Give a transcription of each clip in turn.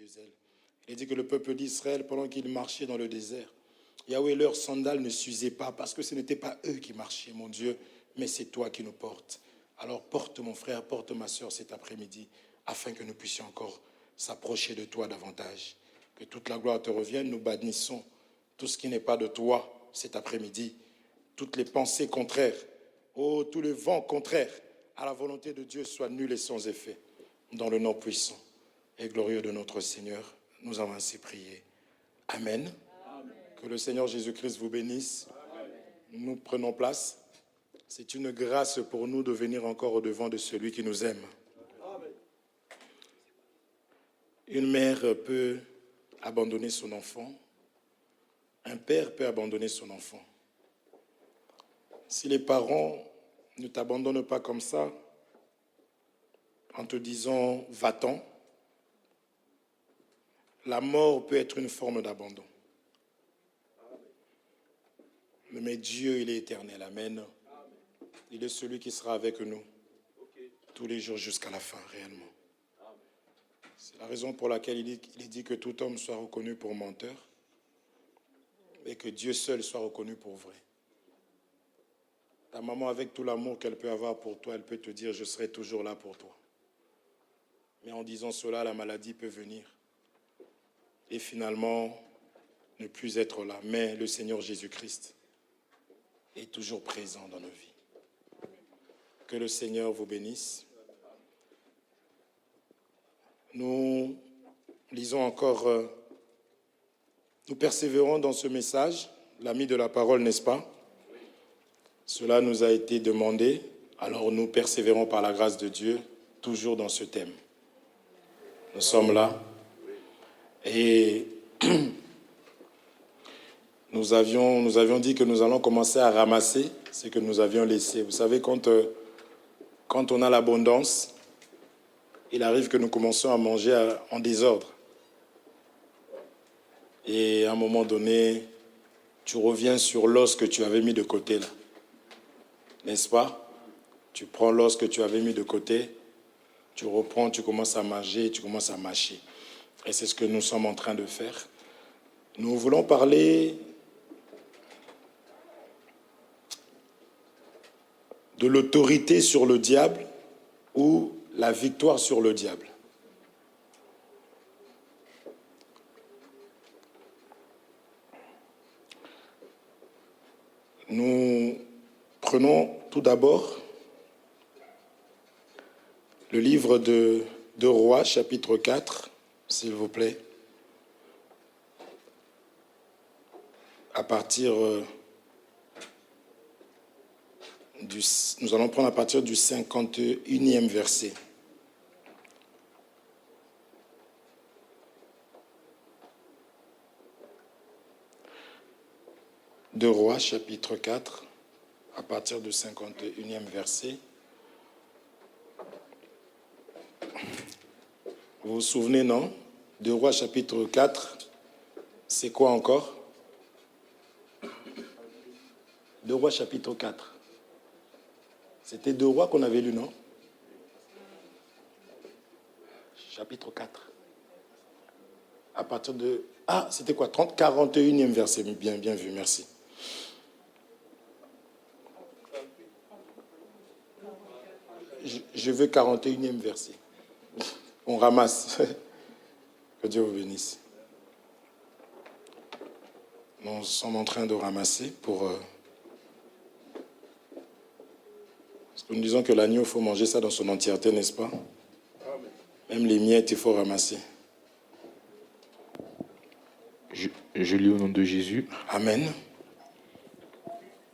zèle. Il dit que le peuple d'Israël, pendant qu'il marchait dans le désert, Yahweh, leurs sandales ne s'usaient pas parce que ce n'était pas eux qui marchaient, mon Dieu, mais c'est toi qui nous portes. Alors porte mon frère, porte ma soeur cet après-midi, afin que nous puissions encore s'approcher de toi davantage. Que toute la gloire te revienne, nous bannissons tout ce qui n'est pas de toi cet après-midi, toutes les pensées contraires, tout le vent contraire à la volonté de Dieu soit nul et sans effet. Dans le nom puissant et glorieux de notre Seigneur, nous avons ainsi prié. Amen. Amen. Que le Seigneur Jésus-Christ vous bénisse. Amen. Nous prenons place. C'est une grâce pour nous de venir encore au devant de celui qui nous aime. Amen. Une mère peut abandonner son enfant. Un père peut abandonner son enfant. Si les parents ne t'abandonnent pas comme ça, en te disant « va-t'en », la mort peut être une forme d'abandon. Mais Dieu, il est éternel. Amen. Il est celui qui sera avec nous tous les jours jusqu'à la fin, réellement. C'est la raison pour laquelle il dit que tout homme soit reconnu pour menteur et que Dieu seul soit reconnu pour vrai. Ta maman, avec tout l'amour qu'elle peut avoir pour toi, elle peut te dire « je serai toujours là pour toi ». Mais en disant cela, la maladie peut venir. Et finalement, ne plus être là. Mais le Seigneur Jésus-Christ est toujours présent dans nos vies. Que le Seigneur vous bénisse. Nous lisons encore, nous persévérons dans ce message, l'ami de la parole, n'est-ce pas? Cela nous a été demandé, alors nous persévérons par la grâce de Dieu, toujours dans ce thème. Nous sommes là et nous avions dit que nous allons commencer à ramasser ce que nous avions laissé. Vous savez, quand on a l'abondance, il arrive que nous commençons à manger en désordre. Et à un moment donné, tu reviens sur l'os que tu avais mis de côté là. N'est-ce pas? Tu prends l'os que tu avais mis de côté, tu reprends, tu commences à manger, tu commences à mâcher. Et c'est ce que nous sommes en train de faire. Nous voulons parler de l'autorité sur le diable ou la victoire sur le diable. Nous prenons tout d'abord le livre de Rois, chapitre 4, s'il vous plaît. Nous allons prendre à partir du 51e verset. De Rois, chapitre 4, à partir du 51e verset. Vous vous souvenez, non? De Rois, chapitre 4, c'est quoi encore? De Rois, chapitre 4. C'était de Rois qu'on avait lu, non? Chapitre 4. À partir de... Ah, c'était quoi? 41e verset. Bien vu, merci. Je veux 41e verset. On ramasse. Que Dieu vous bénisse. Nous sommes en train de ramasser pour... Parce que nous disons que l'agneau, il faut manger ça dans son entièreté, n'est-ce pas? Même les miettes, il faut ramasser. Je lis au nom de Jésus. Amen.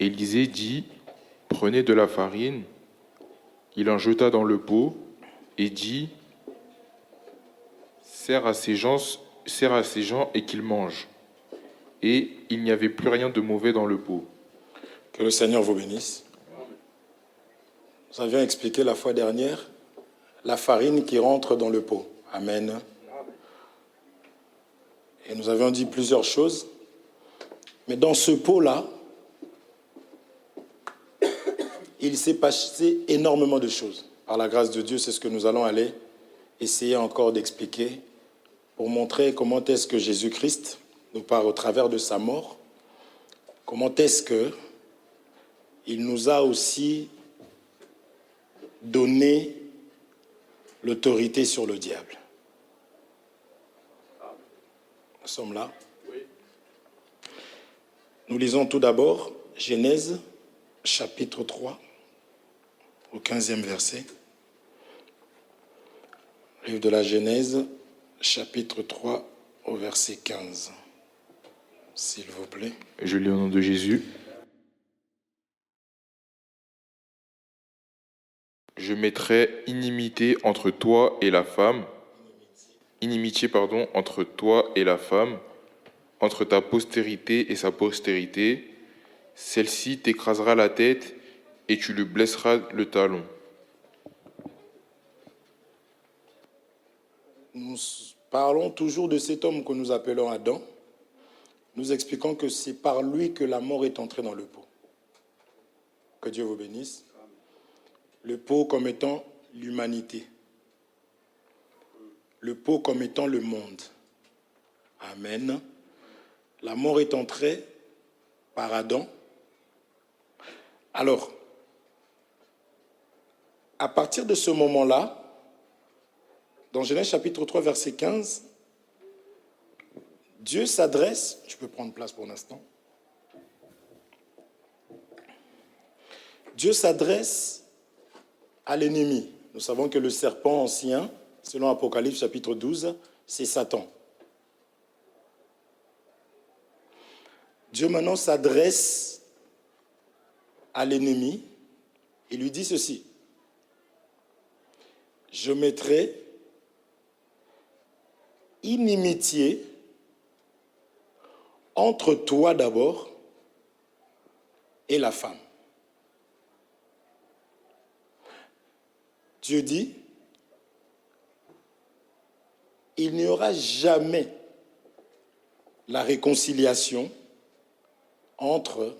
Élisée dit, prenez de la farine. Il en jeta dans le pot et dit, sers à ces gens et qu'ils mangent. Et il n'y avait plus rien de mauvais dans le pot. Que le Seigneur vous bénisse. Nous avions expliqué la fois dernière la farine qui rentre dans le pot. Amen. Et nous avions dit plusieurs choses. Mais dans ce pot-là, il s'est passé énormément de choses. Par la grâce de Dieu, c'est ce que nous allons aller essayer encore d'expliquer pour montrer comment est-ce que Jésus-Christ nous parle au travers de sa mort, comment est-ce qu'il nous a aussi donné l'autorité sur le diable. Nous sommes là. Nous lisons tout d'abord Genèse, chapitre 3, au 15e verset. Livre de la Genèse, chapitre 3, au verset 15. S'il vous plaît. Je lis au nom de Jésus. Je mettrai inimitié entre toi et la femme, entre toi et la femme, entre ta postérité et sa postérité. Celle-ci t'écrasera la tête et tu lui blesseras le talon. Nous parlons toujours de cet homme que nous appelons Adam. Nous expliquons que c'est par lui que la mort est entrée dans le pot. Que Dieu vous bénisse. Le pot comme étant l'humanité. Le pot comme étant le monde. Amen. La mort est entrée par Adam. Alors, à partir de ce moment-là, dans Genèse chapitre 3, verset 15, Dieu s'adresse, je peux prendre place pour l'instant, Dieu s'adresse à l'ennemi. Nous savons que le serpent ancien, selon Apocalypse chapitre 12, c'est Satan. Dieu maintenant s'adresse à l'ennemi et lui dit ceci: je mettrai inimitié entre toi d'abord et la femme. Dieu dit, il n'y aura jamais la réconciliation entre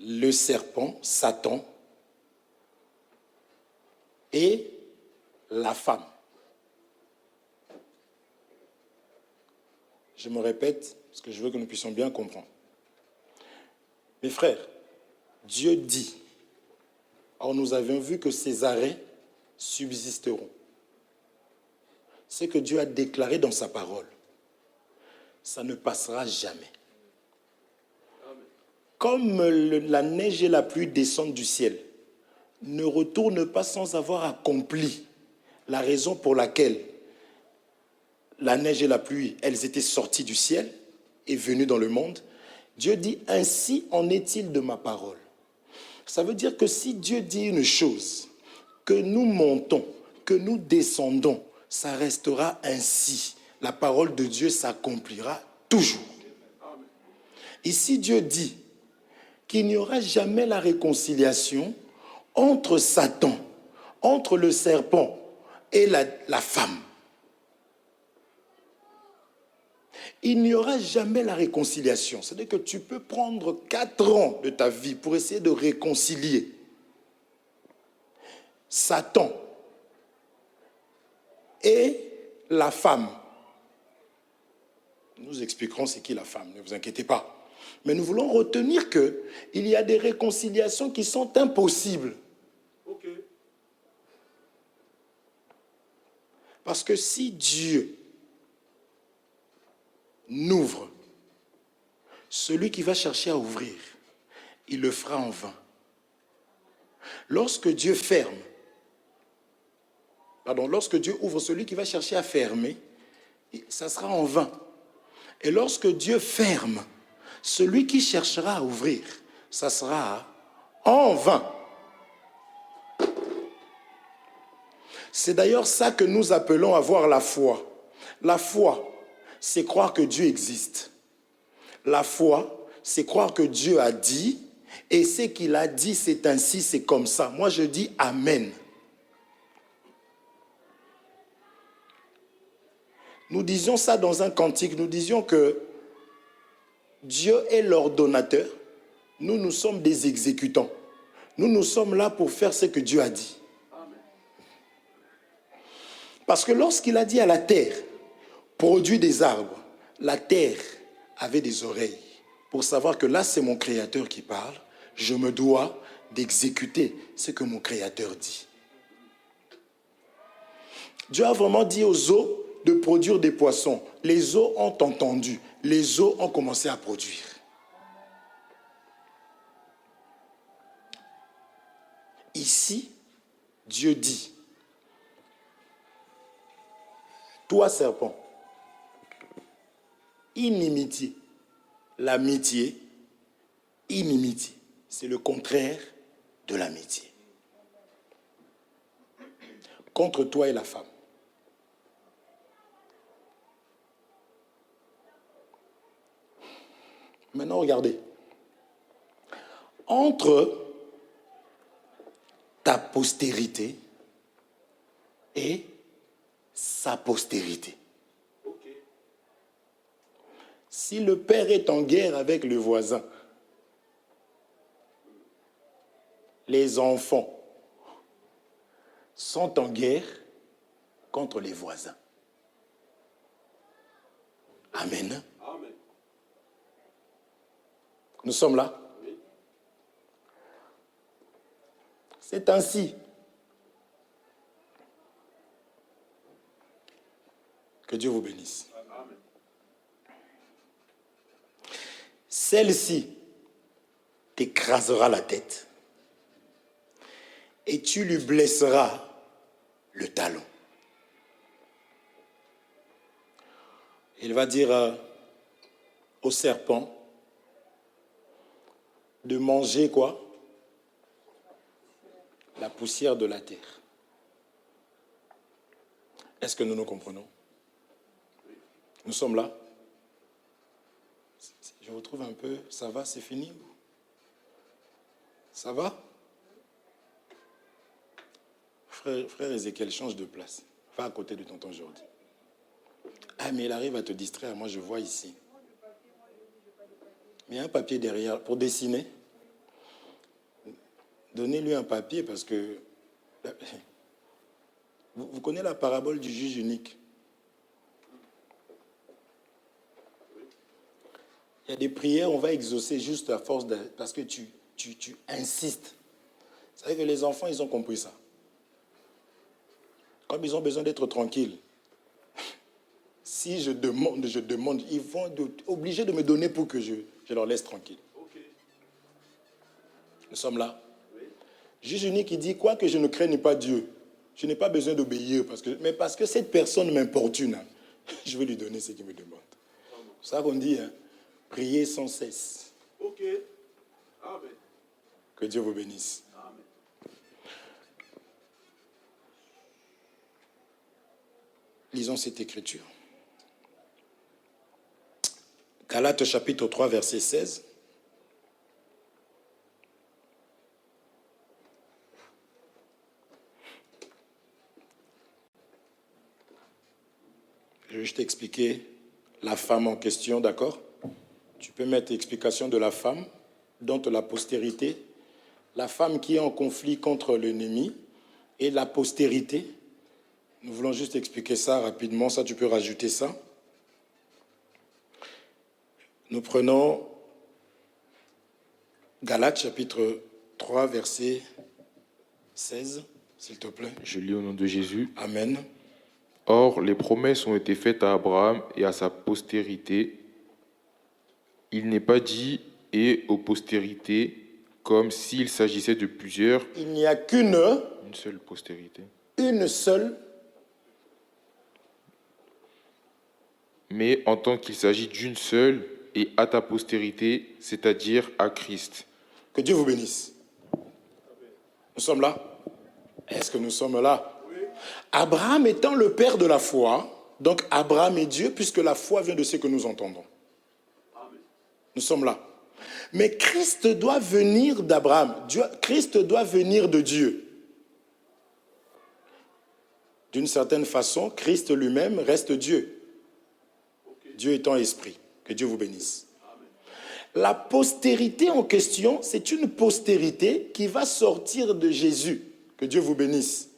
le serpent, Satan, et la femme. Je me répète, parce que je veux que nous puissions bien comprendre. Mes frères, Dieu dit, or nous avions vu que ces arrêts subsisteront. C'est que Dieu a déclaré dans sa parole. Ça ne passera jamais. Comme la neige et la pluie descendent du ciel, ne retourne pas sans avoir accompli la raison pour laquelle la neige et la pluie, elles étaient sorties du ciel et venues dans le monde. Dieu dit, ainsi en est-il de ma parole. Ça veut dire que si Dieu dit une chose, que nous montons, que nous descendons, ça restera ainsi. La parole de Dieu s'accomplira toujours. Ici, Dieu dit qu'il n'y aura jamais la réconciliation entre Satan, entre le serpent et la femme. Il n'y aura jamais la réconciliation. C'est-à-dire que tu peux prendre 4 ans de ta vie pour essayer de réconcilier Satan et la femme. Nous expliquerons c'est qui la femme, ne vous inquiétez pas. Mais nous voulons retenir qu'il y a des réconciliations qui sont impossibles. Okay. Parce que si Dieu n'ouvre, celui qui va chercher à ouvrir, il le fera en vain. Lorsque Dieu ouvre, celui qui va chercher à fermer, ça sera en vain. Et lorsque Dieu ferme, celui qui cherchera à ouvrir, ça sera en vain. C'est d'ailleurs ça que nous appelons avoir la foi. La foi, c'est croire que Dieu existe. La foi, c'est croire que Dieu a dit, et ce qu'il a dit, c'est ainsi, c'est comme ça. Moi, je dis Amen. Nous disions ça dans un cantique, nous disions que Dieu est l'ordonnateur, nous sommes des exécutants. Nous sommes là pour faire ce que Dieu a dit. Parce que lorsqu'il a dit à la terre, produis des arbres, la terre avait des oreilles pour savoir que là, c'est mon Créateur qui parle. Je me dois d'exécuter ce que mon Créateur dit. Dieu a vraiment dit aux eaux de produire des poissons. Les eaux ont entendu. Les eaux ont commencé à produire. Ici, Dieu dit, toi serpent, inimitié, l'amitié, inimitié, c'est le contraire de l'amitié. Contre toi et la femme. Maintenant, regardez. Entre ta postérité et sa postérité. Si le père est en guerre avec le voisin, les enfants sont en guerre contre les voisins. Amen. Amen. Nous sommes là. Oui. C'est ainsi que Dieu vous bénisse. Amen. Celle-ci t'écrasera la tête et tu lui blesseras le talon. Il va dire au serpent de manger quoi? La poussière de la terre. Est-ce que nous nous comprenons? Nous sommes là? Je vous trouve un peu... Ça va, c'est fini? Ça va? Frère Ézéchiel, change de place. Va à côté de tonton Jordi. Ah, mais il arrive à te distraire. Moi, je vois ici. Mais il y a un papier derrière pour dessiner. Donnez-lui un papier parce que... Vous connaissez la parabole du juge unique? Il y a des prières, on va exaucer juste à force de... Parce que tu insistes. Vous savez que les enfants, ils ont compris ça. Comme ils ont besoin d'être tranquilles. Si je demande, ils vont être obligés de me donner pour que je leur laisse tranquille. Okay. Nous sommes là. Oui. Juge unique, il dit, quoi que je ne craigne pas Dieu, je n'ai pas besoin d'obéir, mais parce que cette personne m'importune, je vais lui donner ce qu'il me demande. C'est ça qu'on dit, prier sans cesse. Ok. Amen. Que Dieu vous bénisse. Amen. Lisons cette écriture. Galates chapitre 3, verset 16. Je vais juste expliquer la femme en question, d'accord? Tu peux mettre l'explication de la femme, dont la postérité, la femme qui est en conflit contre l'ennemi et la postérité. Nous voulons juste expliquer ça rapidement, ça tu peux rajouter ça. Nous prenons Galates chapitre 3, verset 16, s'il te plaît. Je lis au nom de Jésus. Amen. Or, les promesses ont été faites à Abraham et à sa postérité. Il n'est pas dit « et aux postérités » comme s'il s'agissait de plusieurs. Il n'y a qu'une Seule postérité. Une seule. Mais en tant qu'il s'agit d'une seule et à ta postérité, c'est-à-dire à Christ. Que Dieu vous bénisse. Nous sommes là? Est-ce que nous sommes là? Oui. Abraham étant le père de la foi, donc Abraham est Dieu, puisque la foi vient de ce que nous entendons. Amen. Nous sommes là. Mais Christ doit venir d'Abraham. Christ doit venir de Dieu. D'une certaine façon, Christ lui-même reste Dieu. Okay. Dieu étant esprit. Que Dieu vous bénisse. Amen. La postérité en question, c'est une postérité qui va sortir de Jésus. Que Dieu vous bénisse.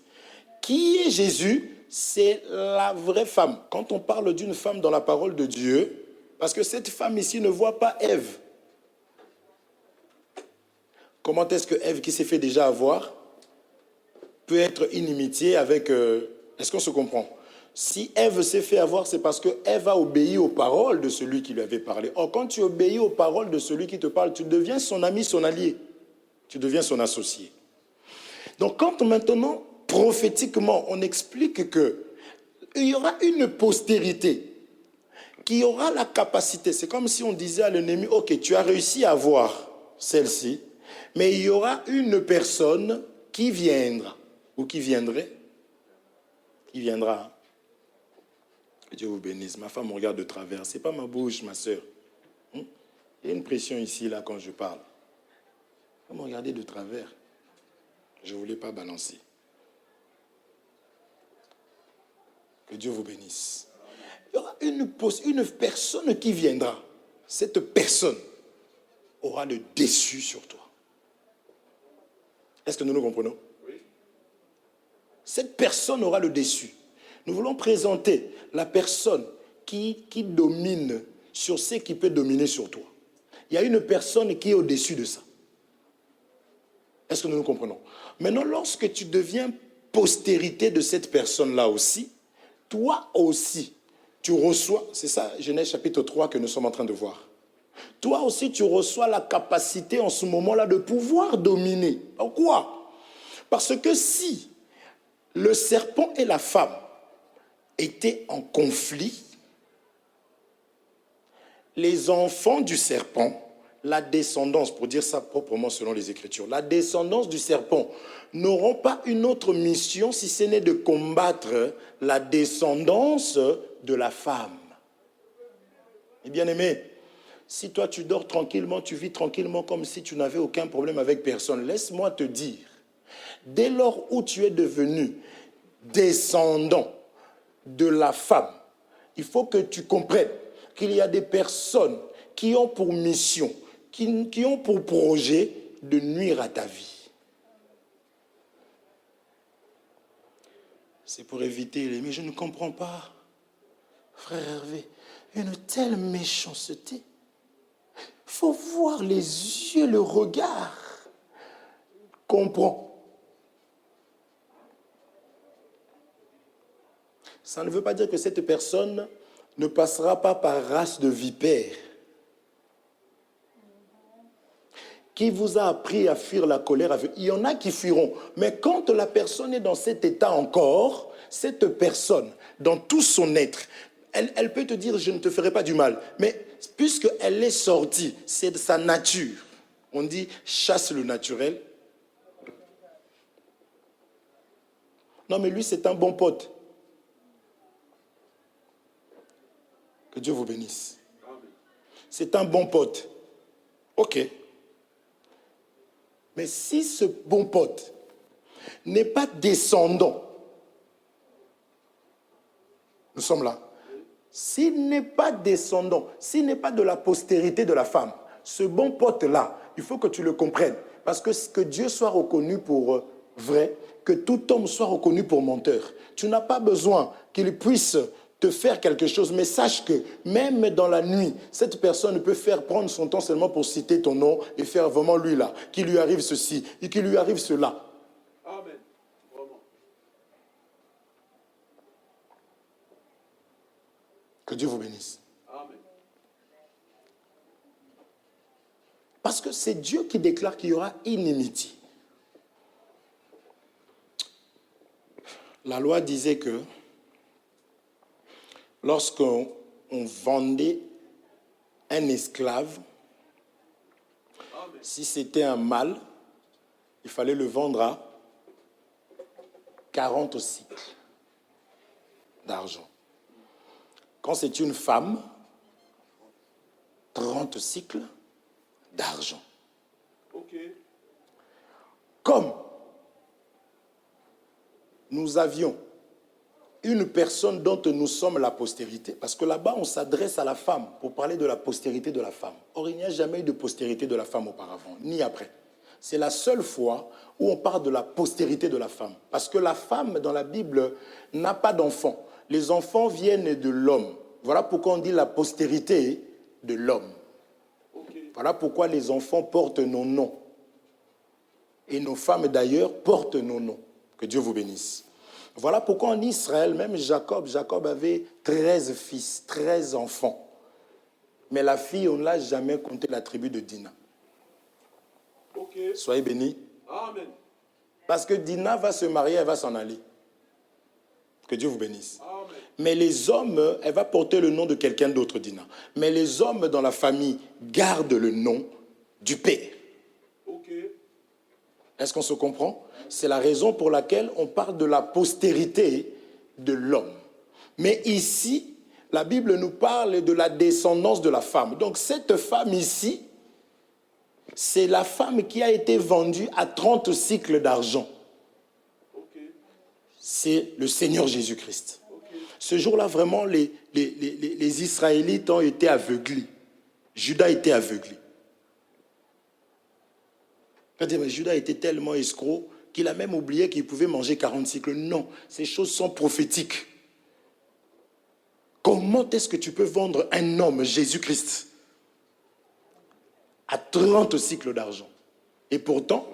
Qui est Jésus? c'est la vraie femme. Quand on parle d'une femme dans la parole de Dieu, parce que cette femme ici ne voit pas Ève. Comment est-ce que Ève, qui s'est fait déjà avoir, peut être inimitié avec... est-ce qu'on se comprend? Si Ève s'est fait avoir, c'est parce que Ève a obéi aux paroles de celui qui lui avait parlé. Or, quand tu obéis aux paroles de celui qui te parle, tu deviens son ami, son allié. Tu deviens son associé. Donc, quand maintenant, prophétiquement, on explique qu'il y aura une postérité qui aura la capacité, c'est comme si on disait à l'ennemi, ok, tu as réussi à avoir celle-ci, mais il y aura une personne qui viendra, ou qui viendrait, qui viendra. Que Dieu vous bénisse. Ma femme me regarde de travers. Ce n'est pas ma bouche, ma soeur. Il y a une pression ici, là, quand je parle. Elle me regardait de travers. Je ne voulais pas balancer. Que Dieu vous bénisse. Il y aura une personne qui viendra. Cette personne aura le dessus sur toi. Est-ce que nous comprenons? Oui. Cette personne aura le dessus. Nous voulons présenter la personne qui domine sur ce qui peut dominer sur toi. Il y a une personne qui est au-dessus de ça. Est-ce que nous comprenons? Maintenant, lorsque tu deviens postérité de cette personne-là aussi, toi aussi, tu reçois, c'est ça, Genèse chapitre 3 que nous sommes en train de voir. Toi aussi, tu reçois la capacité en ce moment-là de pouvoir dominer. Pourquoi? Parce que si le serpent et la femme étaient en conflit, les enfants du serpent, la descendance, pour dire ça proprement selon les Écritures, la descendance du serpent n'auront pas une autre mission si ce n'est de combattre la descendance de la femme. Et bien aimé, si toi tu dors tranquillement, tu vis tranquillement comme si tu n'avais aucun problème avec personne, laisse-moi te dire, dès lors où tu es devenu descendant de la femme, il faut que tu comprennes qu'il y a des personnes qui ont pour mission, qui ont pour projet de nuire à ta vie. C'est pour éviter les... Mais je ne comprends pas, frère Hervé, une telle méchanceté. Il faut voir les yeux, le regard. Comprends. Ça ne veut pas dire que cette personne ne passera pas par race de vipère. Qui vous a appris à fuir la colère? Il y en a qui fuiront. Mais quand la personne est dans cet état encore, cette personne, dans tout son être, elle peut te dire, je ne te ferai pas du mal. Mais puisqu'elle est sortie, c'est de sa nature. On dit, chasse le naturel. Non, mais lui, c'est un bon pote. Que Dieu vous bénisse. C'est un bon pote. Ok. Mais si ce bon pote n'est pas descendant, nous sommes là. S'il n'est pas descendant, s'il n'est pas de la postérité de la femme, ce bon pote-là, il faut que tu le comprennes. Parce que Dieu soit reconnu pour vrai, que tout homme soit reconnu pour menteur. Tu n'as pas besoin qu'il puisse te faire quelque chose, mais sache que même dans la nuit, cette personne peut prendre son temps seulement pour citer ton nom et faire vraiment lui là, qu'il lui arrive ceci et qu'il lui arrive cela. Amen. Vraiment. Que Dieu vous bénisse. Amen. Parce que c'est Dieu qui déclare qu'il y aura inimitié. La loi disait que lorsqu'on vendait un esclave, si c'était un mâle, il fallait le vendre à 40 cycles d'argent. Quand c'est une femme, 30 cycles d'argent. Ok. Comme nous avions une personne dont nous sommes la postérité, parce que là-bas, on s'adresse à la femme pour parler de la postérité de la femme. Or, il n'y a jamais eu de postérité de la femme auparavant, ni après. C'est la seule fois où on parle de la postérité de la femme. Parce que la femme, dans la Bible, n'a pas d'enfants. Les enfants viennent de l'homme. Voilà pourquoi on dit la postérité de l'homme. Ok. Voilà pourquoi les enfants portent nos noms. Et nos femmes, d'ailleurs, portent nos noms. Que Dieu vous bénisse. Voilà pourquoi en Israël, même Jacob avait 13 fils, 13 enfants. Mais la fille, on ne l'a jamais compté la tribu de Dina. Ok. Soyez bénis. Amen. Parce que Dina va se marier, elle va s'en aller. Que Dieu vous bénisse. Amen. Mais les hommes, elle va porter le nom de quelqu'un d'autre, Dina. Mais les hommes dans la famille gardent le nom du père. Ok. Est-ce qu'on se comprend? C'est la raison pour laquelle on parle de la postérité de l'homme. Mais ici, la Bible nous parle de la descendance de la femme. Donc cette femme ici, c'est la femme qui a été vendue à 30 cycles d'argent. Ok. C'est le Seigneur Jésus-Christ. Ok. Ce jour-là, vraiment, les Israélites ont été aveuglés. Judas était aveuglé. Mais Judas était tellement escroc qu'il a même oublié qu'il pouvait manger 40 cycles. Non, ces choses sont prophétiques. Comment est-ce que tu peux vendre un homme, Jésus-Christ, à 30 cycles d'argent? Et pourtant,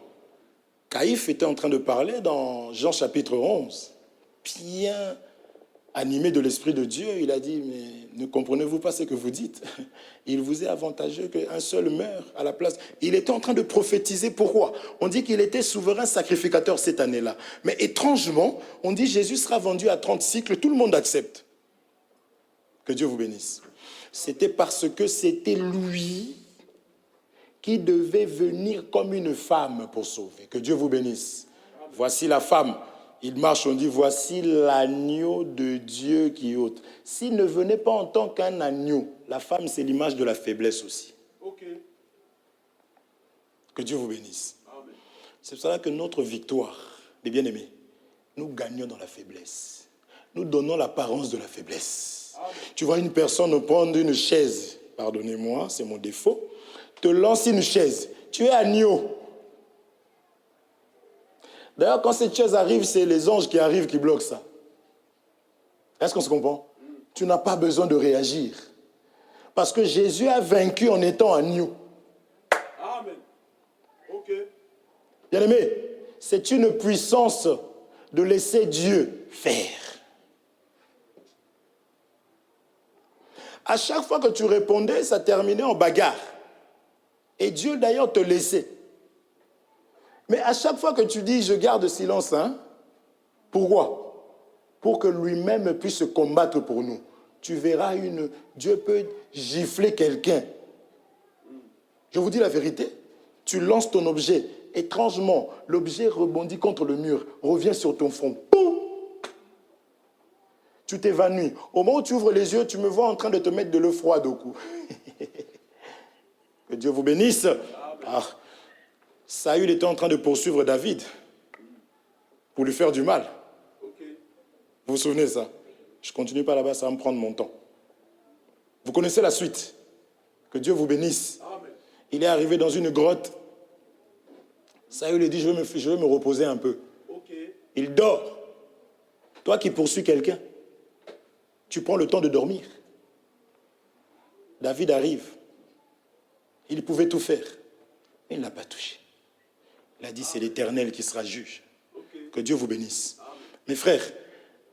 Caïphe était en train de parler dans Jean chapitre 11, bien animé de l'Esprit de Dieu. Il a dit, mais ne comprenez-vous pas ce que vous dites? Il vous est avantageux qu'un seul meure à la place. Il était en train de prophétiser. Pourquoi? On dit qu'il était souverain sacrificateur cette année-là. Mais étrangement, on dit Jésus sera vendu à 30 cycles. Tout le monde accepte. Que Dieu vous bénisse. C'était parce que c'était lui qui devait venir comme une femme pour sauver. Que Dieu vous bénisse. Voici la femme. Il marche, on dit, voici l'agneau de Dieu qui ôte. S'il ne venait pas en tant qu'un agneau, la femme, c'est l'image de la faiblesse aussi. Ok. Que Dieu vous bénisse. Amen. C'est pour cela que notre victoire, les bien-aimés, nous gagnons dans la faiblesse. Nous donnons l'apparence de la faiblesse. Amen. Tu vois une personne prendre une chaise, pardonnez-moi, c'est mon défaut, te lance une chaise, tu es agneau. D'ailleurs, quand cette chaise arrive, c'est les anges qui arrivent qui bloquent ça. Est-ce qu'on se comprend? Tu n'as pas besoin de réagir. Parce que Jésus a vaincu en étant agneau. Amen. Ok. Bien-aimé, c'est une puissance de laisser Dieu faire. À chaque fois que tu répondais, ça terminait en bagarre. Et Dieu d'ailleurs te laissait. Mais à chaque fois que tu dis, je garde silence, hein, pourquoi? Pour que lui-même puisse combattre pour nous. Tu verras, Dieu peut gifler quelqu'un. Je vous dis la vérité, tu lances ton objet. Étrangement, l'objet rebondit contre le mur, revient sur ton front. Poum! Tu t'évanouis. Au moment où tu ouvres les yeux, tu me vois en train de te mettre de l'eau froide au cou. Que Dieu vous bénisse. Ah. Saül était en train de poursuivre David pour lui faire du mal. Ok. Vous vous souvenez de ça? Je continue pas là-bas, ça va me prendre mon temps. Vous connaissez la suite. Que Dieu vous bénisse. Amen. Il est arrivé dans une grotte. Saül lui dit, je vais me reposer un peu. Ok. Il dort. Toi qui poursuis quelqu'un, tu prends le temps de dormir. David arrive. Il pouvait tout faire. Mais il ne l'a pas touché. Il a dit, c'est l'Éternel qui sera juge. Ok. Que Dieu vous bénisse. Amen. Mes frères,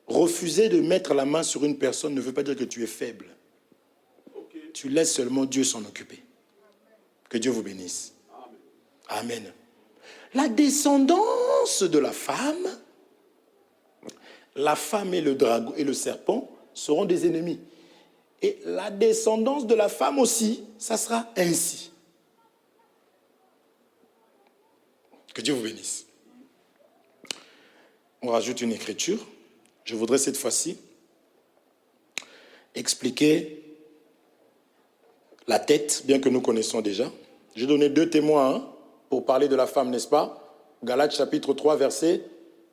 refuser de mettre la main sur une personne ne veut pas dire que tu es faible. Ok. Tu laisses seulement Dieu s'en occuper. Que Dieu vous bénisse. Amen. Amen. La descendance de la femme et le dragon et le serpent seront des ennemis. Et la descendance de la femme aussi, ça sera ainsi. Que Dieu vous bénisse. On rajoute une écriture. Je voudrais cette fois-ci expliquer la tête, bien que nous connaissons déjà. J'ai donné 2 témoins pour parler de la femme, n'est-ce pas? Galates chapitre 3, verset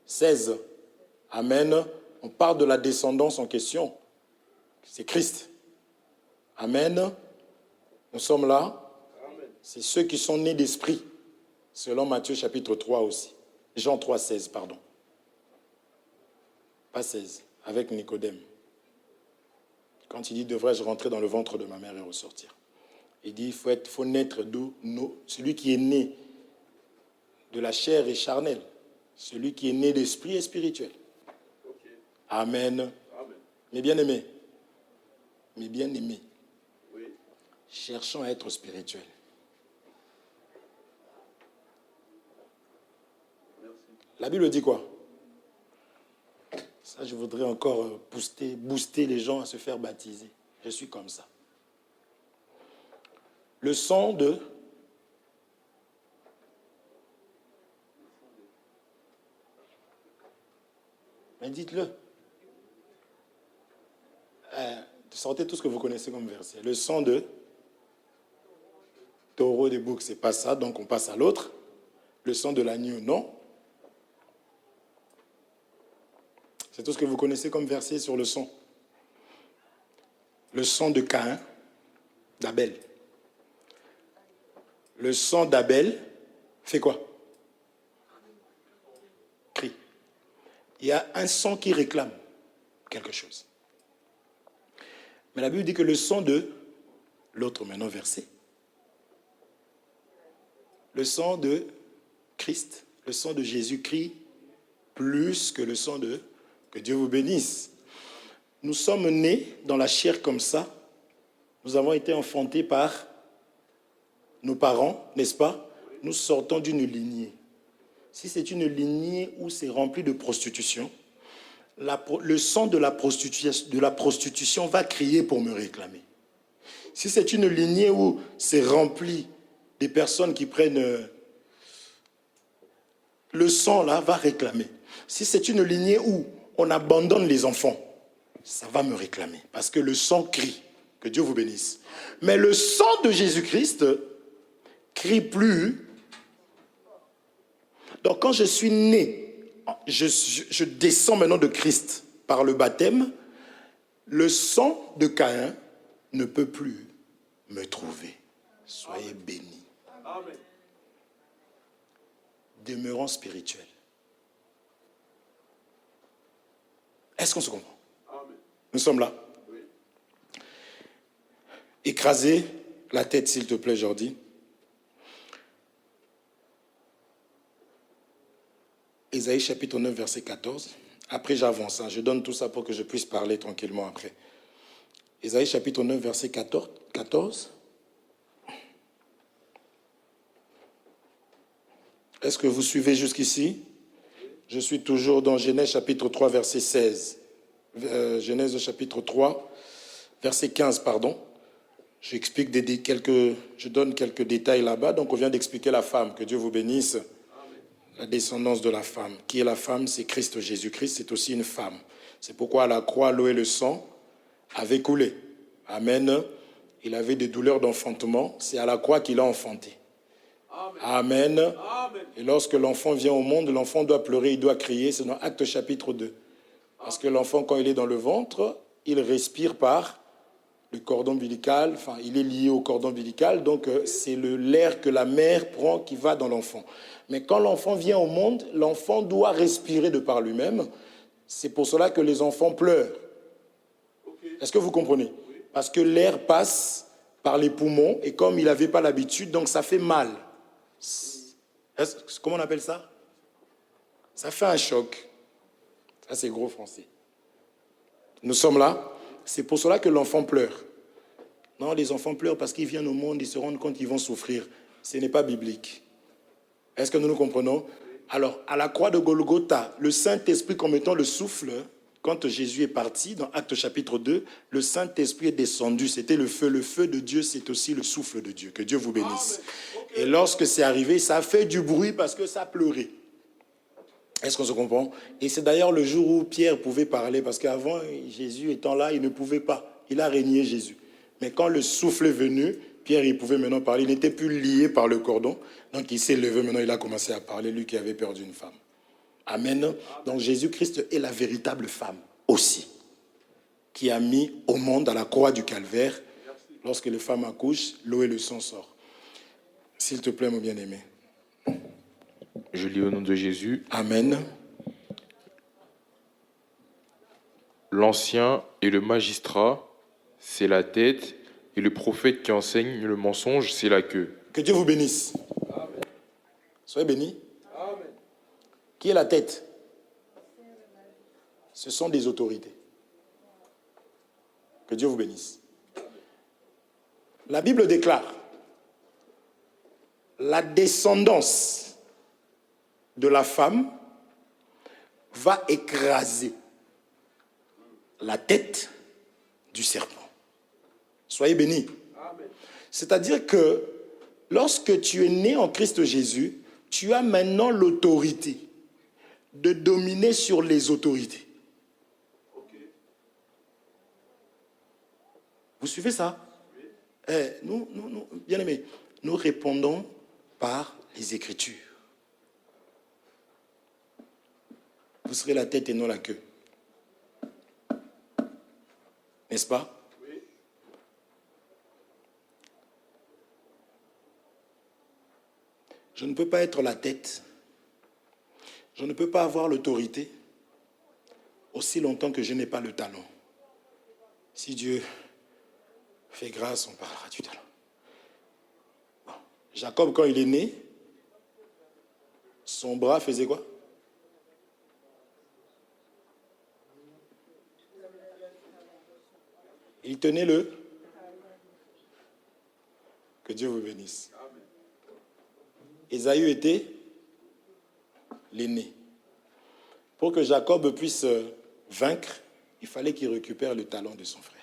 16. Amen. On parle de la descendance en question. C'est Christ. Amen. Nous sommes là. C'est ceux qui sont nés d'esprit. Selon Matthieu chapitre 3 aussi. Jean 3, 16, pardon. Pas 16, avec Nicodème. Quand il dit, devrais-je rentrer dans le ventre de ma mère et ressortir? Il dit, il faut naître d'où? Celui qui est né de la chair est charnel. Celui qui est né d'esprit est spirituel. Ok. Amen. Amen. Mes bien-aimés, mes bien-aimés, Oui. cherchons à être spirituels. Merci. La Bible dit quoi? Ça, je voudrais encore booster les gens à se faire baptiser. Je suis comme ça. Le sang de... Mais dites-le. Sortez tout ce que vous connaissez comme verset. Le sang de taureau des boucs, c'est pas ça, donc on passe à l'autre. Le sang de l'agneau, non. C'est tout ce que vous connaissez comme verset sur le sang. Le sang de Caïn, d'Abel. Le sang d'Abel fait quoi? Crie. Il y a un sang qui réclame quelque chose. Mais la Bible dit que le sang de l'autre, maintenant verset, le sang de Christ, le sang de Jésus crie plus que le sang de... Que Dieu vous bénisse. Nous sommes nés dans la chair comme ça. Nous avons été enfantés par nos parents, n'est-ce pas? Nous sortons d'une lignée. Si c'est une lignée où c'est rempli de prostitution, le sang de la prostitution va crier pour me réclamer. Si c'est une lignée où c'est rempli des personnes qui prennent... le sang là va réclamer. Si c'est une lignée où on abandonne les enfants, ça va me réclamer. Parce que le sang crie. Que Dieu vous bénisse. Mais le sang de Jésus-Christ crie plus. Donc quand je suis né, je descends maintenant de Christ par le baptême, le sang de Caïn ne peut plus me trouver. Soyez bénis. Amen. Demeurons spirituels. Est-ce qu'on se comprend? Amen. Nous sommes là. Oui. Écrasez la tête, s'il te plaît, Jordi. Ésaïe chapitre 9, verset 14. Après, j'avance. Je donne tout ça pour que je puisse parler tranquillement après. Ésaïe chapitre 9, verset 14. Est-ce que vous suivez jusqu'ici? Je suis toujours dans Genèse chapitre 3, verset 16. Genèse chapitre 3, verset 15, pardon. Je donne quelques détails là-bas. Donc on vient d'expliquer la femme. Que Dieu vous bénisse. La descendance de la femme. Qui est la femme? C'est Christ Jésus-Christ. C'est aussi une femme. C'est pourquoi à la croix, l'eau et le sang avaient coulé. Amen. Il avait des douleurs d'enfantement. C'est à la croix qu'il a enfanté. Amen. Amen. Et lorsque l'enfant vient au monde, l'enfant doit pleurer, il doit crier. C'est dans Actes chapitre 2. Parce que l'enfant, quand il est dans le ventre, il respire par le cordon ombilical. Enfin, il est lié au cordon ombilical. Donc, c'est l'air que la mère prend qui va dans l'enfant. Mais quand l'enfant vient au monde, l'enfant doit respirer de par lui-même. C'est pour cela que les enfants pleurent. Est-ce que vous comprenez? Parce que l'air passe par les poumons et comme il n'avait pas l'habitude, donc ça fait mal. Comment on appelle ça? Ça fait un choc. Ça, c'est gros français. Nous sommes là. C'est pour cela que l'enfant pleure. Non, les enfants pleurent parce qu'ils viennent au monde, ils se rendent compte qu'ils vont souffrir. Ce n'est pas biblique. Est-ce que nous nous comprenons? Alors, à la croix de Golgotha, le Saint-Esprit comme étant le souffle, quand Jésus est parti, dans Actes chapitre 2, le Saint-Esprit est descendu. C'était le feu. Le feu de Dieu, c'est aussi le souffle de Dieu. Que Dieu vous bénisse. Okay. Et lorsque c'est arrivé, ça a fait du bruit parce que ça pleurait. Est-ce qu'on se comprend? Et c'est d'ailleurs le jour où Pierre pouvait parler, parce qu'avant, Jésus étant là, il ne pouvait pas. Il a régné Jésus. Mais quand le souffle est venu, Pierre, il pouvait maintenant parler. Il n'était plus lié par le cordon. Donc il s'est levé, maintenant il a commencé à parler, lui qui avait perdu une femme. Amen. Donc Jésus-Christ est la véritable femme aussi, qui a mis au monde à la croix du calvaire. Lorsque les femmes accouchent, l'eau et le sang sortent. S'il te plaît, mon bien-aimé. Je lis au nom de Jésus. Amen. L'ancien et le magistrat, c'est la tête, et le prophète qui enseigne le mensonge, c'est la queue. Que Dieu vous bénisse. Soyez bénis. Qui est la tête? Ce sont des autorités. Que Dieu vous bénisse. La Bible déclare la descendance de la femme va écraser la tête du serpent. Soyez bénis. C'est-à-dire que lorsque tu es né en Christ Jésus, tu as maintenant l'autorité de dominer sur les autorités. Vous suivez ça? Nous, bien aimés, nous répondons par les Écritures. Vous serez la tête et non la queue. N'est-ce pas? Oui. Je ne peux pas être la tête. Je ne peux pas avoir l'autorité aussi longtemps que je n'ai pas le talent. Si Dieu fait grâce, on parlera du talent. Bon. Jacob, quand il est né, son bras faisait quoi? Il tenait le... Que Dieu vous bénisse. Ésaü était l'aîné. Pour que Jacob puisse vaincre, il fallait qu'il récupère le talent de son frère.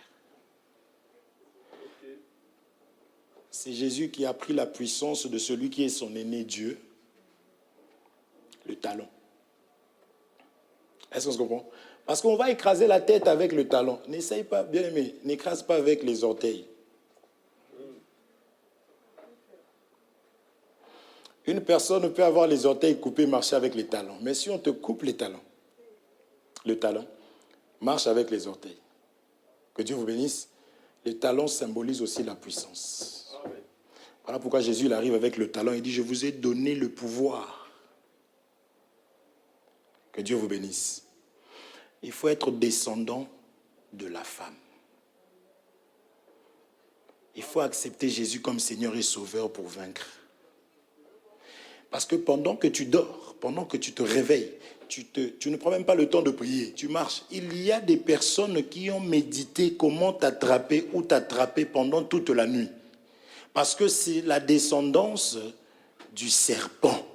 C'est Jésus qui a pris la puissance de celui qui est son aîné Dieu, le talon. Est-ce qu'on se comprend? Parce qu'on va écraser la tête avec le talon. N'essaye pas, bien aimé, n'écrase pas avec les orteils. Une personne peut avoir les orteils coupés, marcher avec les talons. Mais si on te coupe les talons, le talon marche avec les orteils. Que Dieu vous bénisse. Le talon symbolise aussi la puissance. Voilà pourquoi Jésus il arrive avec le talon et dit, je vous ai donné le pouvoir. Que Dieu vous bénisse. Il faut être descendant de la femme. Il faut accepter Jésus comme Seigneur et Sauveur pour vaincre. Parce que pendant que tu dors, pendant que tu te réveilles, tu ne prends même pas le temps de prier, tu marches. Il y a des personnes qui ont médité comment t'attraper ou t'attraper pendant toute la nuit. Parce que c'est la descendance du serpent.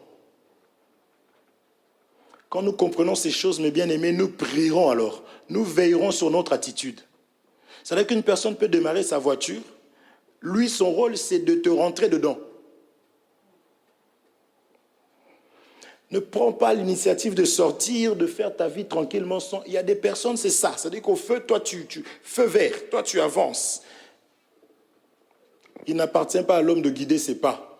Quand nous comprenons ces choses, mes bien-aimés, nous prierons alors. Nous veillerons sur notre attitude. C'est-à-dire qu'une personne peut démarrer sa voiture. Lui, son rôle, c'est de te rentrer dedans. Ne prends pas l'initiative de sortir, de faire ta vie tranquillement. Il y a des personnes, c'est ça. C'est-à-dire qu'au feu, toi, feu vert, toi, tu avances. Il n'appartient pas à l'homme de guider ses pas.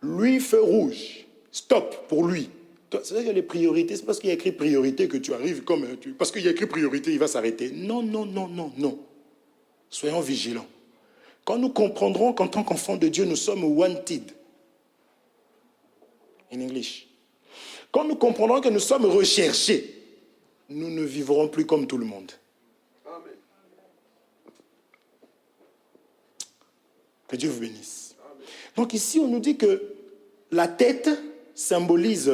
Lui, feu rouge. Stop pour lui. C'est-à-dire que les priorités, c'est parce qu'il y a écrit priorité que tu arrives comme... Parce qu'il y a écrit priorité, il va s'arrêter. Non, non, non, non, non. Soyons vigilants. Quand nous comprendrons qu'en tant qu'enfants de Dieu, nous sommes wanted. In English. Quand nous comprendrons que nous sommes recherchés, nous ne vivrons plus comme tout le monde. Amen. Que Dieu vous bénisse. Amen. Donc ici, on nous dit que la tête symbolise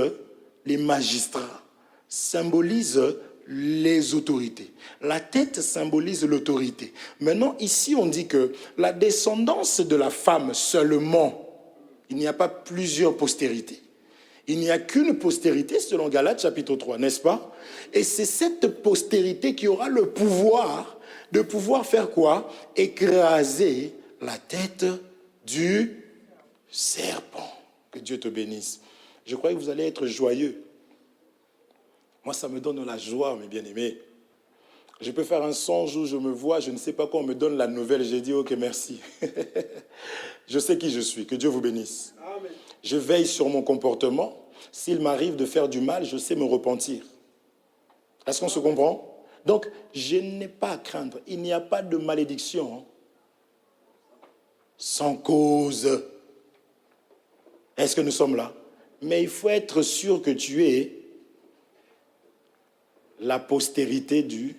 les magistrats, symbolise les autorités. La tête symbolise l'autorité. Maintenant, ici, on dit que la descendance de la femme seulement, il n'y a pas plusieurs postérités. Il n'y a qu'une postérité selon Galates chapitre 3, n'est-ce pas? Et c'est cette postérité qui aura le pouvoir de pouvoir faire quoi? Écraser la tête du serpent. Que Dieu te bénisse. Je crois que vous allez être joyeux. Moi, ça me donne la joie, mes bien-aimés. Je peux faire un songe où je me vois, je ne sais pas quoi, on me donne la nouvelle. J'ai dit, ok, merci. Je sais qui je suis. Que Dieu vous bénisse. Amen. Je veille sur mon comportement. S'il m'arrive de faire du mal, je sais me repentir. Est-ce qu'on se comprend? Donc, je n'ai pas à craindre. Il n'y a pas de malédiction sans cause. Est-ce que nous sommes là? Mais il faut être sûr que tu es la postérité du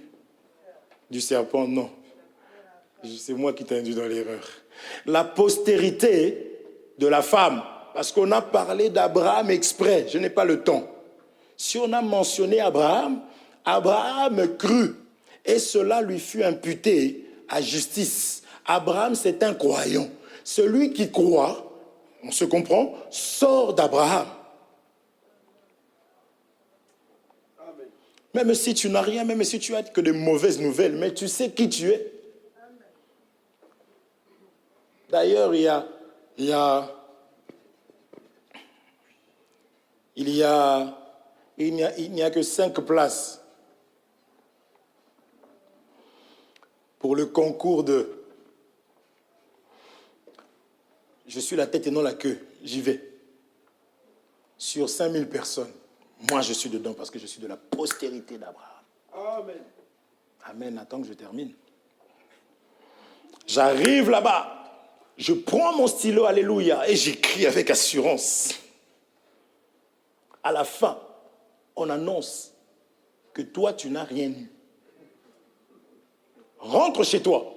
serpent. Non. C'est moi qui t'ai induit dans l'erreur. La postérité de la femme. Parce qu'on a parlé d'Abraham exprès. Je n'ai pas le temps. Si on a mentionné Abraham, Abraham crut. Et cela lui fut imputé à justice. Abraham, c'est un croyant. Celui qui croit, on se comprend, sort d'Abraham. Même si tu n'as rien, même si tu as que de mauvaises nouvelles, mais tu sais qui tu es. D'ailleurs, il n'y a que 5 places pour le concours de je suis la tête et non la queue, j'y vais. Sur 5000 personnes, moi je suis dedans parce que je suis de la postérité d'Abraham. Amen. Amen, attends que je termine. J'arrive là-bas, je prends mon stylo, alléluia, et j'écris avec assurance. À la fin, on annonce que toi, tu n'as rien eu. Rentre chez toi.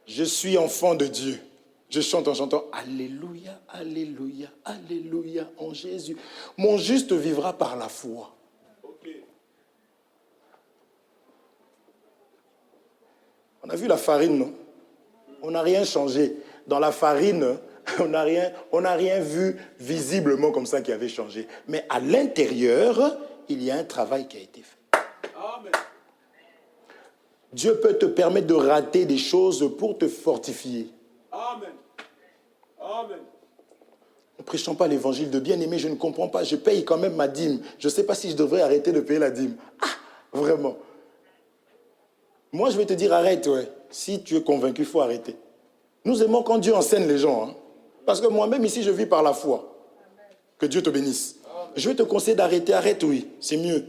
Je suis enfant de Dieu. Je chante en chantant alléluia, alléluia, alléluia en Jésus. Mon juste vivra par la foi. Okay. On a vu la farine, non? On n'a rien changé. Dans la farine, on n'a rien vu visiblement comme ça qui avait changé. Mais à l'intérieur, il y a un travail qui a été fait. Amen. Dieu peut te permettre de rater des choses pour te fortifier. Amen. Amen. Ne prêchons pas l'évangile de bien-aimé, je ne comprends pas. Je paye quand même ma dîme. Je ne sais pas si je devrais arrêter de payer la dîme. Ah, vraiment. Moi, je vais te dire arrête, ouais. Si tu es convaincu, il faut arrêter. Nous aimons quand Dieu enseigne les gens. Hein. Parce que moi-même, ici, je vis par la foi. Que Dieu te bénisse. Je vais te conseiller d'arrêter. Arrête, oui. C'est mieux.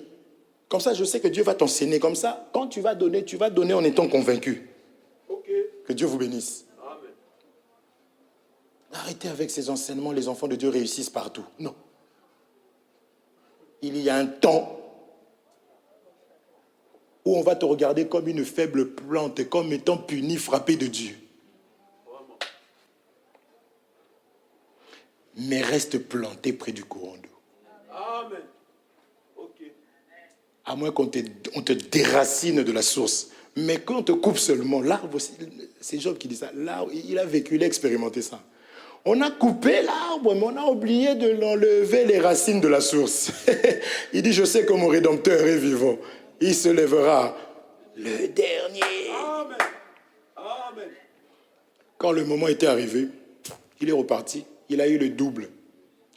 Comme ça, je sais que Dieu va t'enseigner. Comme ça, quand tu vas donner en étant convaincu. Okay. Que Dieu vous bénisse. Amen. Arrêtez avec ces enseignements. Les enfants de Dieu réussissent partout. Non. Il y a un temps où on va te regarder comme une faible plante, comme étant puni, frappé de Dieu. Vraiment. Mais reste planté près du courant d'eau. Amen. Ok. À moins qu'on te déracine de la source. Mais quand on te coupe seulement, l'arbre, c'est Job qui dit ça, l'arbre, il a vécu, il a expérimenté ça. On a coupé l'arbre, mais on a oublié de l'enlever les racines de la source. Il dit, je sais que mon Rédempteur est vivant. Il se lèvera le dernier. Amen. Amen. Quand le moment était arrivé, il est reparti. Il a eu le double.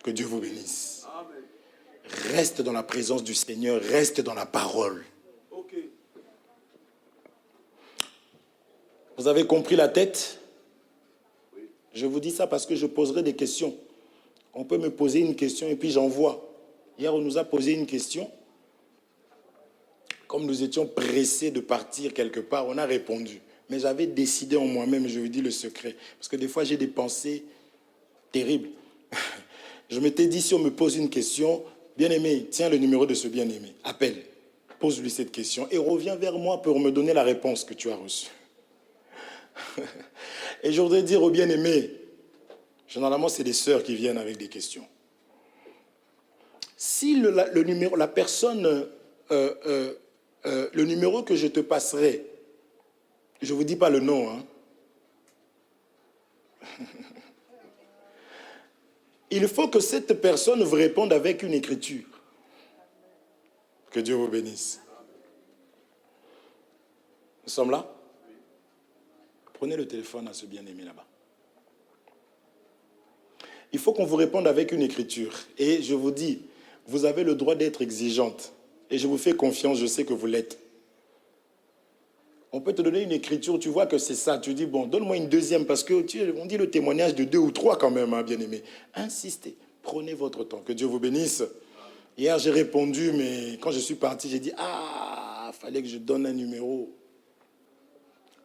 Que Dieu vous bénisse. Amen. Reste dans la présence du Seigneur, reste dans la parole. Ok. Vous avez compris la tête? Oui. Je vous dis ça parce que je poserai des questions. On peut me poser une question et puis j'envoie. Hier, on nous a posé une question. Comme nous étions pressés de partir quelque part, on a répondu. Mais j'avais décidé en moi-même, je vous dis le secret. Parce que des fois, j'ai des pensées terribles. Je m'étais dit, si on me pose une question, bien-aimé, tiens le numéro de ce bien-aimé. Appelle, pose-lui cette question et reviens vers moi pour me donner la réponse que tu as reçue. Et je voudrais dire aux bien-aimés, généralement, c'est des sœurs qui viennent avec des questions. Si le numéro, la personne... le numéro que je te passerai, je ne vous dis pas le nom, hein. Il faut que cette personne vous réponde avec une écriture. Que Dieu vous bénisse. Nous sommes là? Prenez le téléphone à ce bien-aimé là-bas. Il faut qu'on vous réponde avec une écriture. Et je vous dis, vous avez le droit d'être exigeante. Et je vous fais confiance, je sais que vous l'êtes. On peut te donner une écriture, tu vois que c'est ça. Tu dis, bon, donne-moi une deuxième, parce qu'on dit le témoignage de 2 ou 3 quand même, hein, bien-aimé. Insistez, prenez votre temps, que Dieu vous bénisse. Hier, j'ai répondu, mais quand je suis parti, j'ai dit, fallait que je donne un numéro.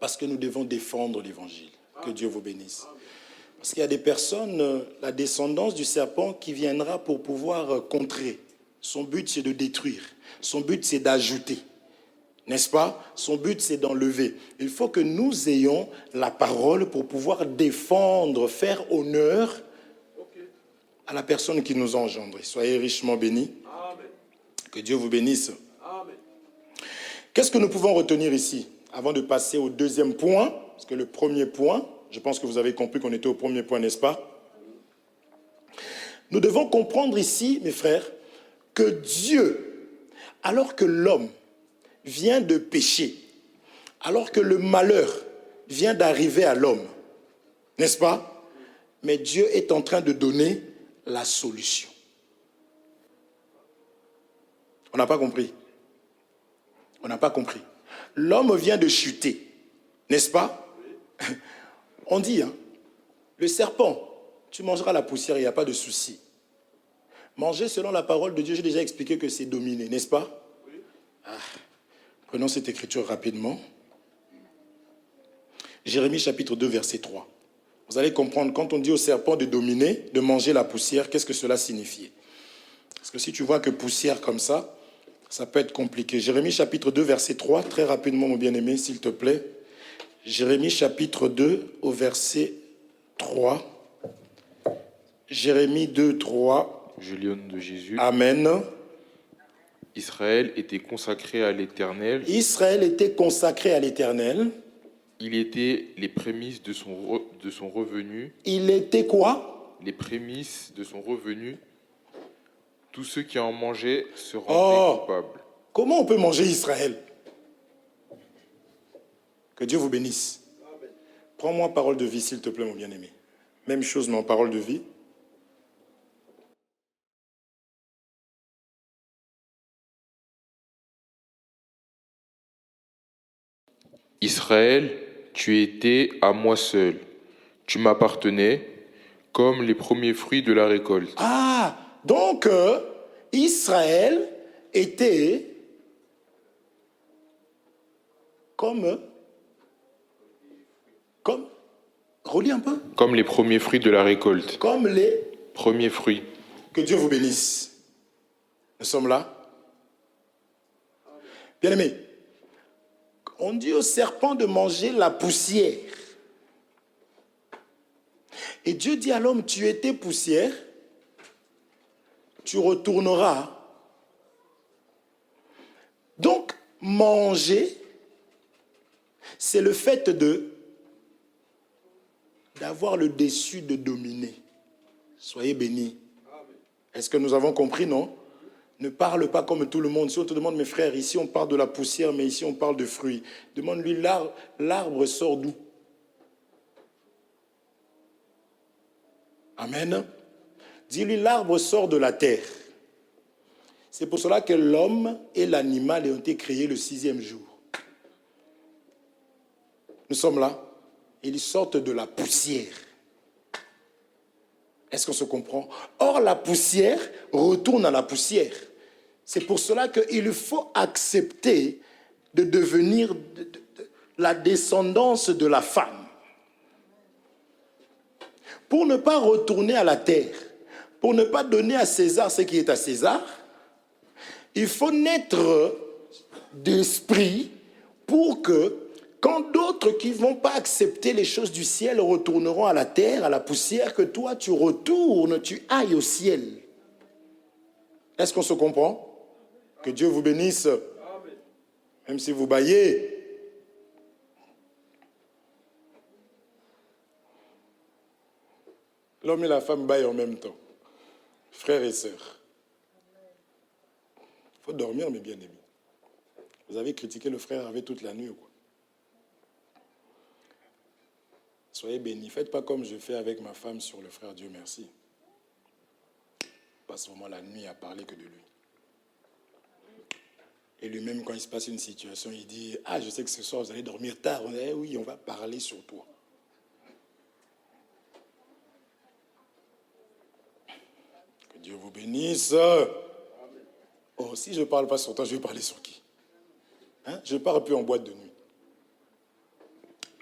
Parce que nous devons défendre l'évangile. Que Dieu vous bénisse. Parce qu'il y a des personnes, la descendance du serpent qui viendra pour pouvoir contrer. Son but, c'est de détruire. Son but, c'est d'ajouter. N'est-ce pas? Son but, c'est d'enlever. Il faut que nous ayons la parole pour pouvoir défendre, faire honneur à la personne qui nous a engendrés. Soyez richement bénis. Amen. Que Dieu vous bénisse. Amen. Qu'est-ce que nous pouvons retenir ici? Avant de passer au deuxième point, parce que le premier point, je pense que vous avez compris qu'on était au premier point, n'est-ce pas? Nous devons comprendre ici, mes frères, que Dieu, alors que l'homme vient de pécher, alors que le malheur vient d'arriver à l'homme, n'est-ce pas? Mais Dieu est en train de donner la solution. On n'a pas compris. On n'a pas compris. L'homme vient de chuter, n'est-ce pas? On dit, hein, le serpent, tu mangeras la poussière, il n'y a pas de souci. Manger selon la parole de Dieu, j'ai déjà expliqué que c'est dominer, n'est-ce pas? Prenons cette écriture rapidement. Jérémie chapitre 2, verset 3. Vous allez comprendre, quand on dit au serpent de dominer, de manger la poussière, qu'est-ce que cela signifie? Parce que si tu vois que poussière comme ça peut être compliqué. Jérémie chapitre 2, verset 3, très rapidement, mon bien-aimé, s'il te plaît. Jérémie chapitre 2, au verset 3. Jérémie 2, 3. Je lionne de Jésus. Amen. Israël était consacré à l'Éternel. Israël était consacré à l'Éternel. Il était les prémices de son revenu. Il était quoi? Les prémices de son revenu. Tous ceux qui en mangeaient se rendaient coupables. Comment on peut manger Israël? Que Dieu vous bénisse. Amen. Prends-moi parole de vie, s'il te plaît, mon bien-aimé. Même chose, mais en parole de vie. Israël, tu étais à moi seul. Tu m'appartenais comme les premiers fruits de la récolte. Ah, donc Israël était comme, relis un peu, Comme les premiers fruits de la récolte. comme les... Premiers fruits. Que Dieu vous bénisse. Nous sommes là. Bien-aimé, on dit au serpent de manger la poussière. Et Dieu dit à l'homme, tu étais poussière, tu retourneras. Donc, manger, c'est le fait d'avoir le dessus de dominer. Soyez bénis. Est-ce que nous avons compris, non? Ne parle pas comme tout le monde. Si on te demande, mes frères, ici on parle de la poussière, mais ici on parle de fruits. Demande-lui, l'arbre sort d'où? Amen. Dis-lui, l'arbre sort de la terre. C'est pour cela que l'homme et l'animal ont été créés le 6e jour. Nous sommes là. Ils sortent de la poussière. Est-ce qu'on se comprend? Or, la poussière retourne à la poussière. C'est pour cela qu'il faut accepter de devenir la descendance de la femme. Pour ne pas retourner à la terre, pour ne pas donner à César ce qui est à César, il faut naître d'esprit pour que, quand d'autres qui ne vont pas accepter les choses du ciel retourneront à la terre, à la poussière, que toi tu retournes, tu ailles au ciel. Est-ce qu'on se comprend? Que Dieu vous bénisse. Amen. Même si vous baillez. L'homme et la femme baillent en même temps. Frères et sœurs. Il faut dormir, mes bien-aimés. Vous avez critiqué le frère avec toute la nuit ou quoi? Soyez bénis. Faites pas comme je fais avec ma femme sur le frère, Dieu merci. Je passe vraiment la nuit à parler que de lui. Et lui-même, quand il se passe une situation, il dit, « Ah, je sais que ce soir, vous allez dormir tard. » On dit, eh oui, on va parler sur toi. Que Dieu vous bénisse. Oh, si je ne parle pas sur toi, je vais parler sur qui? Hein? Je ne pars plus en boîte de nuit.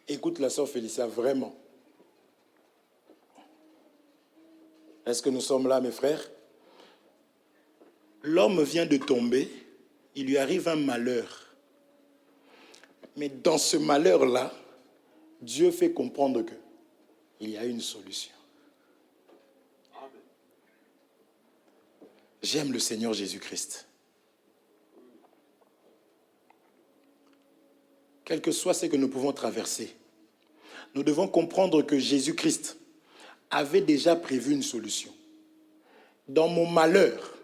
Écoute la sœur Félicia, vraiment. Est-ce que nous sommes là, mes frères? L'homme vient de tomber, il lui arrive un malheur. Mais dans ce malheur-là, Dieu fait comprendre qu'il y a une solution. J'aime le Seigneur Jésus-Christ. Quel que soit ce que nous pouvons traverser, nous devons comprendre que Jésus-Christ avait déjà prévu une solution. Dans mon malheur,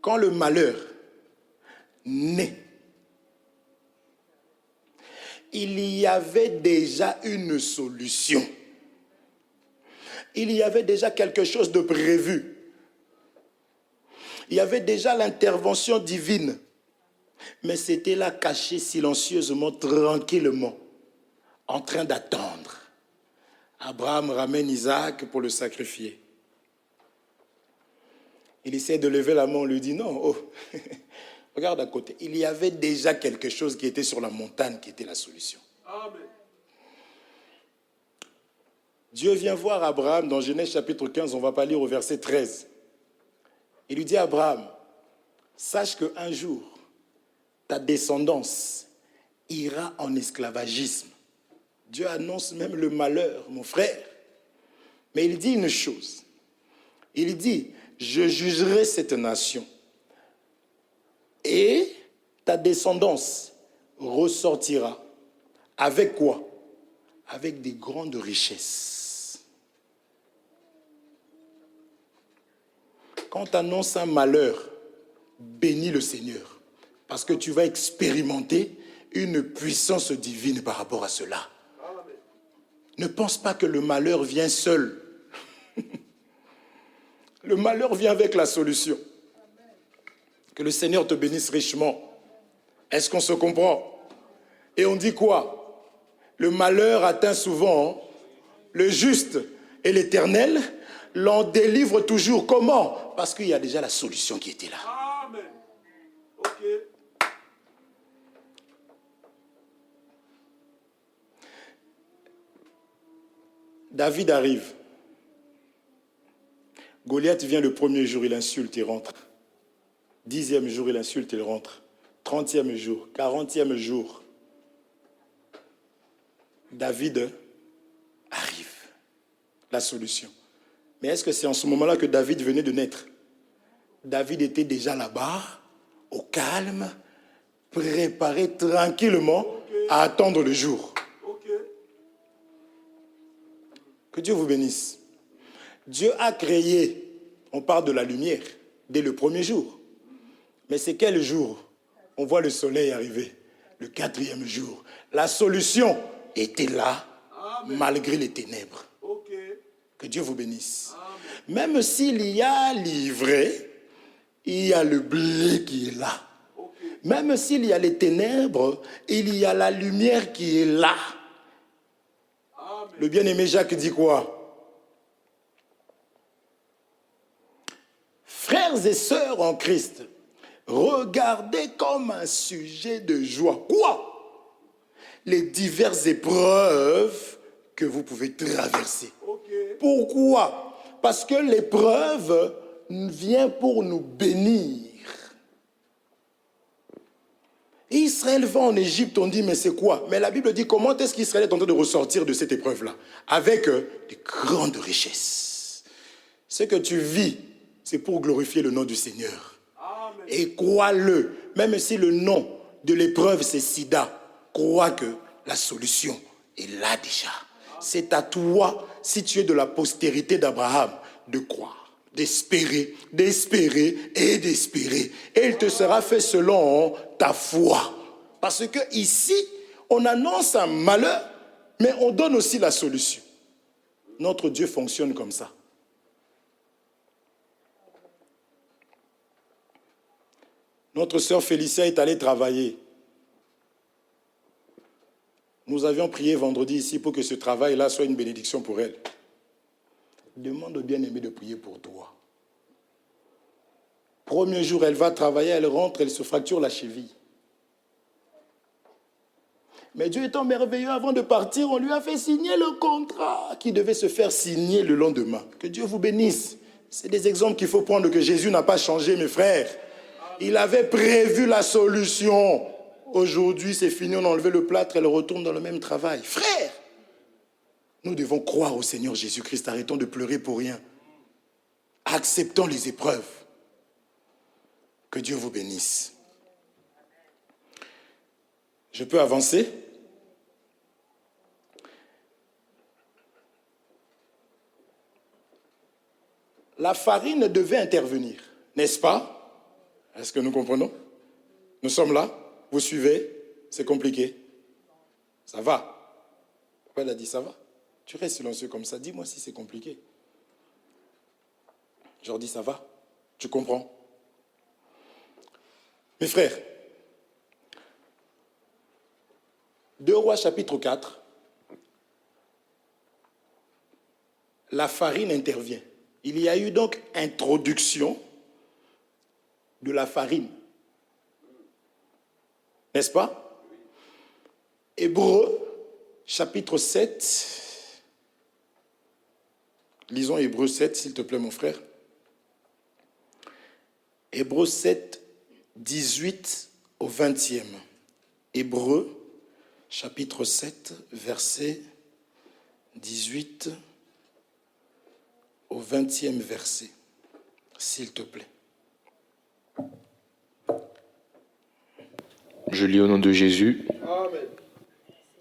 quand le malheur naît, il y avait déjà une solution. Il y avait déjà quelque chose de prévu. Il y avait déjà l'intervention divine. Mais c'était là caché silencieusement, tranquillement, en train d'attendre. Abraham ramène Isaac pour le sacrifier. Il essaie de lever la main, on lui dit non, oh, regarde à côté. Il y avait déjà quelque chose qui était sur la montagne qui était la solution. Amen. Dieu vient voir Abraham dans Genèse chapitre 15, on ne va pas lire au verset 13. Il lui dit à Abraham, sache qu'un jour, ta descendance ira en esclavagisme. Dieu annonce même le malheur, mon frère. Mais il dit une chose. Il dit, je jugerai cette nation et ta descendance ressortira. Avec quoi? Avec des grandes richesses. Quand tu annonces un malheur, bénis le Seigneur. Parce que tu vas expérimenter une puissance divine par rapport à cela. Amen. Ne pense pas que le malheur vient seul. Le malheur vient avec la solution. Que le Seigneur te bénisse richement. Est-ce qu'on se comprend? Et on dit quoi? Le malheur atteint souvent le juste et l'Éternel l'en délivre toujours. Comment? Parce qu'il y a déjà la solution qui était là. Amen. Ok. David arrive. Goliath vient le premier jour, il insulte, il rentre. 10e jour, il insulte, il rentre. 30e jour, 40e jour. David arrive. La solution. Mais est-ce que c'est en ce moment-là que David venait de naître? David était déjà là-bas, au calme, préparé tranquillement à attendre le jour. Ok. Que Dieu vous bénisse. Dieu a créé, on parle de la lumière, dès le premier jour. Mais c'est quel jour? On voit le soleil arriver, le 4e jour. La solution était là, Amen. malgré les ténèbres. Ok. Que Dieu vous bénisse. Amen. Même s'il y a l'ivraie, il y a le blé qui est là. Ok. Même s'il y a les ténèbres, il y a la lumière qui est là. Amen. Le bien-aimé Jacques dit quoi? Frères et sœurs en Christ, regardez comme un sujet de joie. Quoi? Les diverses épreuves que vous pouvez traverser. Ok. Pourquoi? Parce que l'épreuve vient pour nous bénir. Israël va en Égypte, on dit, mais c'est quoi? Mais la Bible dit, comment est-ce qu'Israël est en train de ressortir de cette épreuve-là? Avec de grandes richesses. Ce que tu vis, c'est pour glorifier le nom du Seigneur. Amen. Et crois-le, même si le nom de l'épreuve c'est Sida, crois que la solution est là déjà. C'est à toi, si tu es de la postérité d'Abraham, de croire, d'espérer, d'espérer et d'espérer. Et il te sera fait selon ta foi. Parce que ici, on annonce un malheur, mais on donne aussi la solution. Notre Dieu fonctionne comme ça. Notre sœur Félicia est allée travailler. Nous avions prié vendredi ici pour que ce travail-là soit une bénédiction pour elle. Demande au bien-aimé de prier pour toi. Premier jour, elle va travailler, elle rentre, elle se fracture la cheville. Mais Dieu étant merveilleux, avant de partir, on lui a fait signer le contrat qui devait se faire signer le lendemain. Que Dieu vous bénisse. C'est des exemples qu'il faut prendre, que Jésus n'a pas changé, mes frères. Il avait prévu la solution. Aujourd'hui, c'est fini, on a enlevé le plâtre et elle retourne dans le même travail. Frère, nous devons croire au Seigneur Jésus-Christ. Arrêtons de pleurer pour rien. Acceptons les épreuves. Que Dieu vous bénisse. Je peux avancer? La farine devait intervenir, n'est-ce pas? Est-ce que nous comprenons? Nous sommes là, vous suivez? C'est compliqué. Ça va? Papa a dit ça va? Tu restes silencieux comme ça, dis-moi si c'est compliqué. Je leur dis ça va? Tu comprends? Mes frères, 2 Rois chapitre 4, la farine intervient. Il y a eu donc introduction de la farine. N'est-ce pas? Hébreux chapitre 7. Lisons Hébreux 7, s'il te plaît, mon frère. Hébreux 7, 18 au 20e. Hébreux chapitre 7, verset 18 au 20e verset, s'il te plaît. Je lis au nom de Jésus. Amen.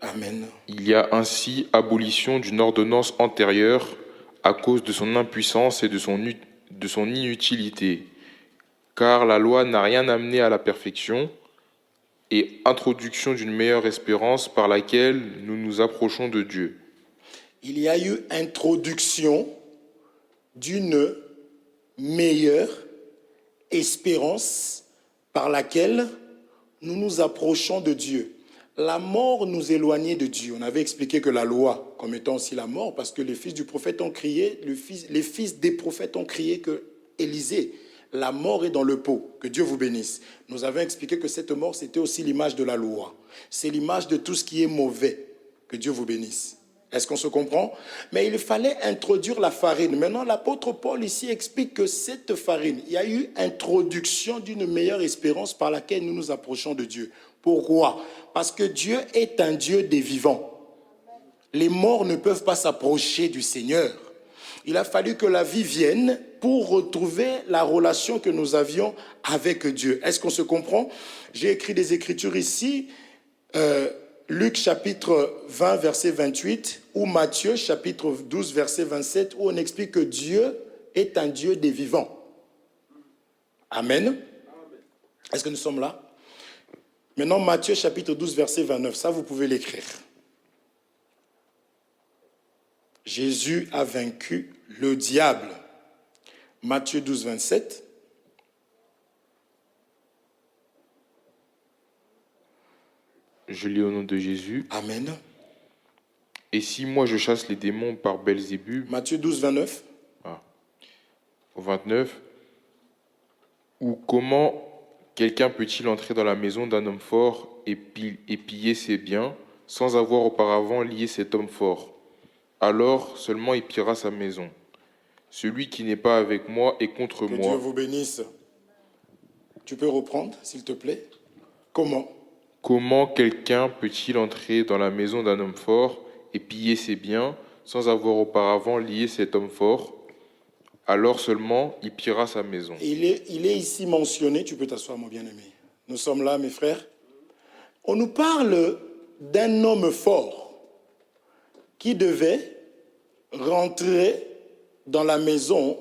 Amen. Il y a ainsi abolition d'une ordonnance antérieure à cause de son impuissance et de son inutilité, car la loi n'a rien amené à la perfection, et introduction d'une meilleure espérance par laquelle nous nous approchons de Dieu. Il y a eu introduction d'une meilleure espérance par laquelle nous nous approchons de Dieu. La mort nous éloignait de Dieu. On avait expliqué que la loi, comme étant aussi la mort, parce que les fils du prophète ont crié, les fils des prophètes ont crié que Élisée, la mort est dans le pot, que Dieu vous bénisse. Nous avons expliqué que cette mort, c'était aussi l'image de la loi. C'est l'image de tout ce qui est mauvais, que Dieu vous bénisse. Est-ce qu'on se comprend? Mais il fallait introduire la farine. Maintenant, l'apôtre Paul ici explique que cette farine, il y a eu introduction d'une meilleure espérance par laquelle nous nous approchons de Dieu. Pourquoi? Parce que Dieu est un Dieu des vivants. Les morts ne peuvent pas s'approcher du Seigneur. Il a fallu que la vie vienne pour retrouver la relation que nous avions avec Dieu. Est-ce qu'on se comprend? J'ai écrit des écritures ici. Luc chapitre 20, verset 28, ou Matthieu chapitre 12, verset 27, où on explique que Dieu est un Dieu des vivants. Amen. Est-ce que nous sommes là? Maintenant, Matthieu chapitre 12, verset 29, ça vous pouvez l'écrire. Jésus a vaincu le diable. Matthieu 12, 27. Je lis au nom de Jésus. Amen. Et si moi je chasse les démons par Belzébub, Matthieu 12, 29. au 29, ou comment quelqu'un peut-il entrer dans la maison d'un homme fort et piller ses biens sans avoir auparavant lié cet homme fort? Alors seulement il pillera sa maison. Celui qui n'est pas avec moi est contre Que moi. Dieu vous bénisse. Tu peux reprendre, s'il te plaît? Comment? Comment quelqu'un peut-il entrer dans la maison d'un homme fort et piller ses biens sans avoir auparavant lié cet homme fort? Alors seulement il pillera sa maison. Il est ici mentionné, tu peux t'asseoir mon bien-aimé. Nous sommes là, mes frères. On nous parle d'un homme fort qui devait rentrer dans la maison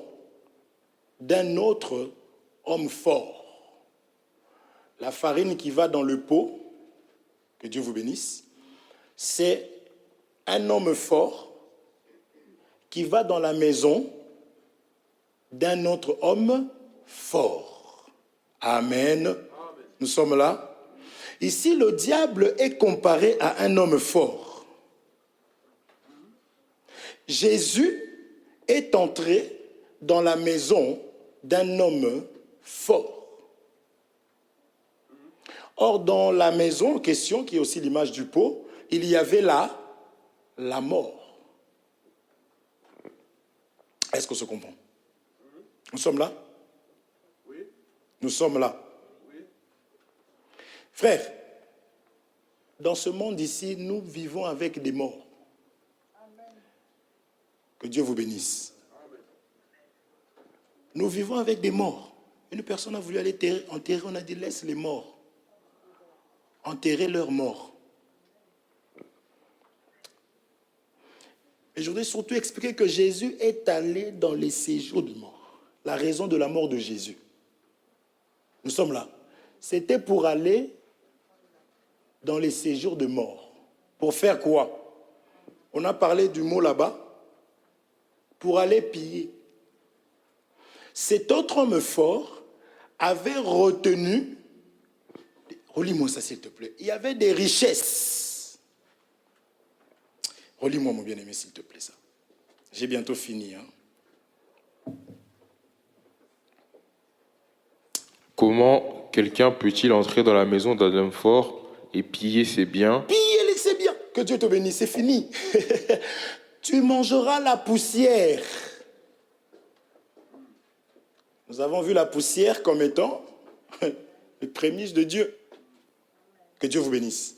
d'un autre homme fort. La farine qui va dans le pot, que Dieu vous bénisse, c'est un homme fort qui va dans la maison d'un autre homme fort. Amen. Nous sommes là. Ici, le diable est comparé à un homme fort. Jésus est entré dans la maison d'un homme fort. Or, dans la maison en question, qui est aussi l'image du pot, il y avait là la mort. Est-ce qu'on se comprend? Nous sommes là? Oui. Nous sommes là. Oui. Frères, dans ce monde ici, nous vivons avec des morts. Que Dieu vous bénisse. Nous vivons avec des morts. Une personne a voulu aller enterrer, on a dit laisse les morts. Enterrer leurs morts. Et je voudrais surtout expliquer que Jésus est allé dans les séjours de mort. La raison de la mort de Jésus. Nous sommes là. C'était pour aller dans les séjours de mort. Pour faire quoi? On a parlé du mot là-bas. Pour aller piller. Cet autre homme fort avait retenu, relis-moi ça s'il te plaît, il y avait des richesses. Relis-moi mon bien-aimé s'il te plaît ça. J'ai bientôt fini. Comment quelqu'un peut-il entrer dans la maison d'un homme fort et piller ses biens? Piller ses biens. Que Dieu te bénisse, c'est fini. Tu mangeras la poussière. Nous avons vu la poussière comme étant les prémices de Dieu. Que Dieu vous bénisse.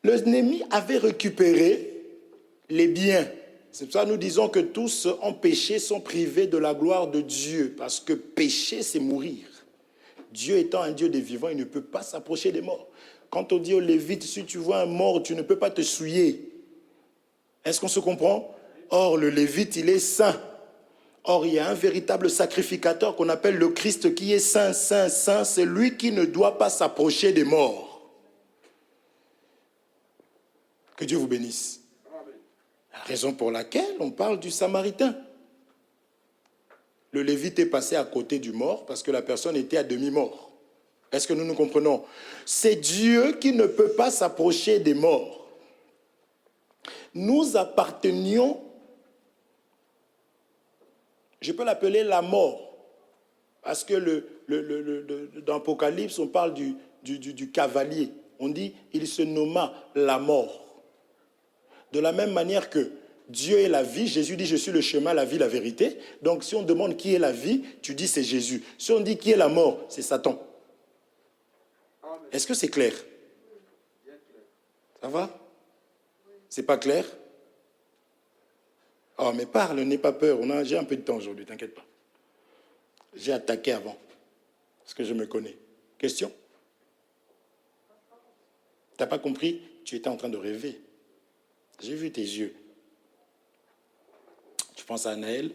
L'ennemi avait récupéré les biens. C'est pour ça que nous disons que tous en péché sont privés de la gloire de Dieu. Parce que pécher, c'est mourir. Dieu étant un Dieu des vivants, il ne peut pas s'approcher des morts. Quand on dit aux Lévites, si tu vois un mort, tu ne peux pas te souiller. Est-ce qu'on se comprend? Or, le Lévite, il est saint. Or, il y a un véritable sacrificateur qu'on appelle le Christ qui est saint, saint, saint. C'est lui qui ne doit pas s'approcher des morts. Que Dieu vous bénisse. La raison pour laquelle on parle du Samaritain. Le Lévite est passé à côté du mort parce que la personne était à demi-mort. Est-ce que nous nous comprenons? C'est Dieu qui ne peut pas s'approcher des morts. Nous appartenions, je peux l'appeler la mort, parce que dans l'Apocalypse, on parle du cavalier. On dit, il se nomma la mort. De la même manière que Dieu est la vie, Jésus dit, je suis le chemin, la vie, la vérité. Donc si on demande qui est la vie, tu dis c'est Jésus. Si on dit qui est la mort, c'est Satan. Est-ce que c'est clair? Ça va? C'est pas clair? Oh, mais parle, n'aie pas peur. J'ai un peu de temps aujourd'hui, t'inquiète pas. J'ai attaqué avant, parce que je me connais. Question? T'as pas compris? Tu étais en train de rêver. J'ai vu tes yeux. Tu penses à Anaël?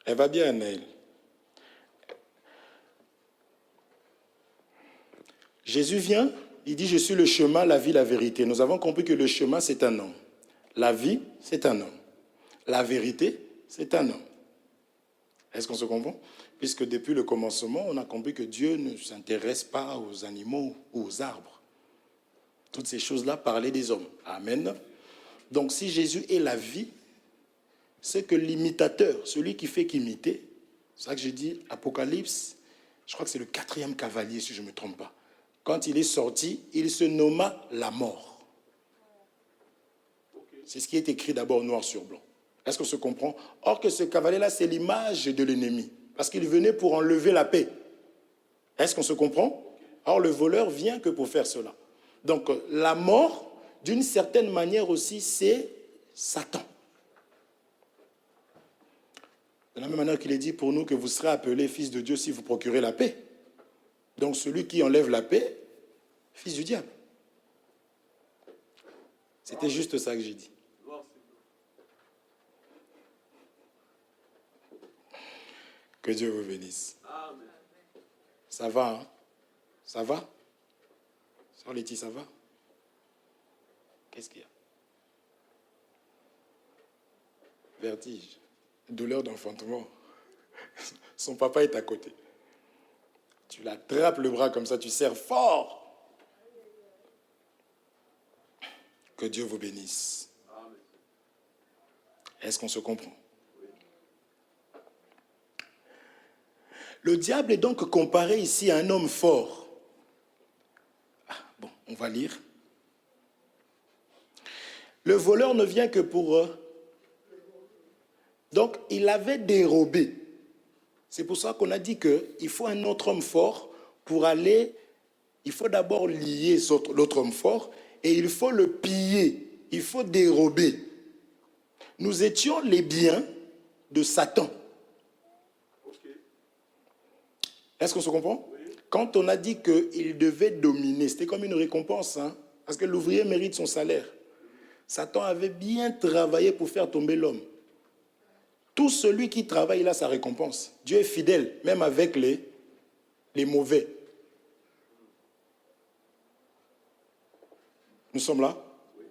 Elle va bien, Anaël. Jésus vient, il dit, je suis le chemin, la vie, la vérité. Nous avons compris que le chemin, c'est un homme. La vie, c'est un homme. La vérité, c'est un homme. Est-ce qu'on se comprend? Puisque depuis le commencement, on a compris que Dieu ne s'intéresse pas aux animaux ou aux arbres. Toutes ces choses-là parlaient des hommes. Amen. Donc si Jésus est la vie, c'est que l'imitateur, celui qui fait qu'imiter, c'est ça que j'ai dit, Apocalypse, je crois que c'est le 4e cavalier, si je ne me trompe pas. Quand il est sorti, il se nomma la mort. C'est ce qui est écrit d'abord noir sur blanc. Est-ce qu'on se comprend? Or que ce cavalier-là, c'est l'image de l'ennemi. Parce qu'il venait pour enlever la paix. Est-ce qu'on se comprend? Or le voleur vient que pour faire cela. Donc la mort, d'une certaine manière aussi, c'est Satan. De la même manière qu'il est dit pour nous que vous serez appelés fils de Dieu si vous procurez la paix. Donc celui qui enlève la paix, fils du diable. C'était juste ça que j'ai dit. Que Dieu vous bénisse. Amen. Ça va, hein? Ça va? Sœur Letty, ça va? Qu'est-ce qu'il y a? Vertige. Douleur d'enfantement. Son papa est à côté. Tu l'attrapes le bras comme ça, tu serres fort. Que Dieu vous bénisse. Amen. Est-ce qu'on se comprend? Le diable est donc comparé ici à un homme fort. On va lire. Le voleur ne vient que pour... Donc, il avait dérobé. C'est pour ça qu'on a dit qu'il faut un autre homme fort pour aller... Il faut d'abord lier l'autre homme fort et il faut le piller. Il faut dérober. Nous étions les biens de Satan. Est-ce qu'on se comprend? Quand on a dit qu'il devait dominer, c'était comme une récompense, hein, parce que l'ouvrier mérite son salaire. Satan avait bien travaillé pour faire tomber l'homme. Tout celui qui travaille, il a sa récompense. Dieu est fidèle, même avec les mauvais. Nous sommes là?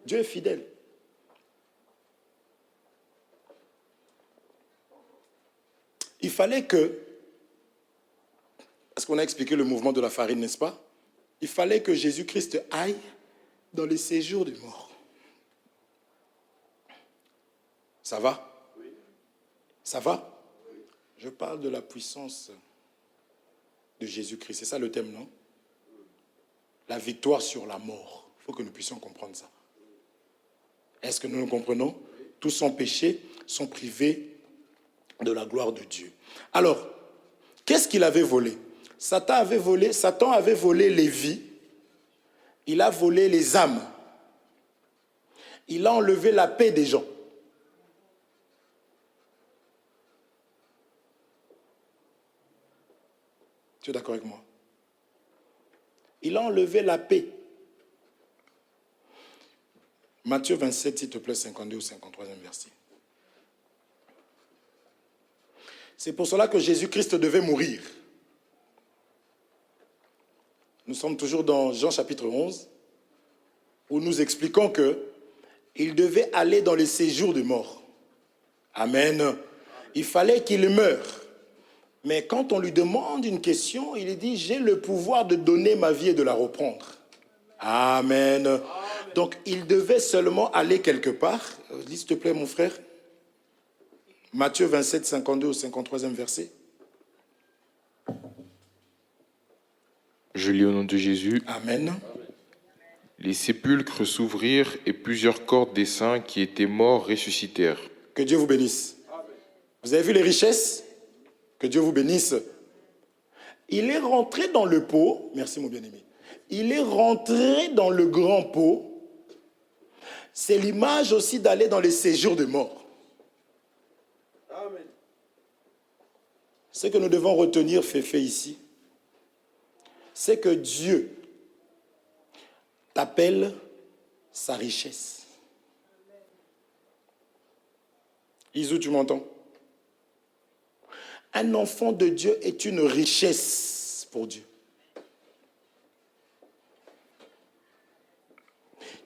Dieu est fidèle. Il fallait que, parce qu'on a expliqué le mouvement de la farine, n'est-ce pas? Il fallait que Jésus-Christ aille dans les séjours des morts. Ça va? Ça va? Je parle de la puissance de Jésus-Christ. C'est ça le thème, non? La victoire sur la mort. Il faut que nous puissions comprendre ça. Est-ce que nous le comprenons? Tous sans péché sont privés de la gloire de Dieu. Alors, qu'est-ce qu'il avait volé? Satan avait volé les vies. Il a volé les âmes. Il a enlevé la paix des gens. Tu es d'accord avec moi? Il a enlevé la paix. Matthieu 27, s'il te plaît, 52 ou 53e verset. C'est pour cela que Jésus-Christ devait mourir. Nous sommes toujours dans Jean chapitre 11, où nous expliquons qu'il devait aller dans les séjours de mort. Amen. Il fallait qu'il meure. Mais quand on lui demande une question, il dit « J'ai le pouvoir de donner ma vie et de la reprendre. » Amen. Donc, il devait seulement aller quelque part. Lis, s'il te plaît, mon frère. Matthieu 27, 52 au 53e verset. Je lis au nom de Jésus. Amen. Les sépulcres s'ouvrirent et plusieurs corps des saints qui étaient morts ressuscitèrent. Que Dieu vous bénisse. Vous avez vu les richesses? Que Dieu vous bénisse. Il est rentré dans le pot. Merci, mon bien-aimé. Il est rentré dans le grand pot. C'est l'image aussi d'aller dans les séjours de mort. Amen. Ce que nous devons retenir, Féfé, ici, c'est que Dieu t'appelle sa richesse. Isou, tu m'entends? Un enfant de Dieu est une richesse pour Dieu.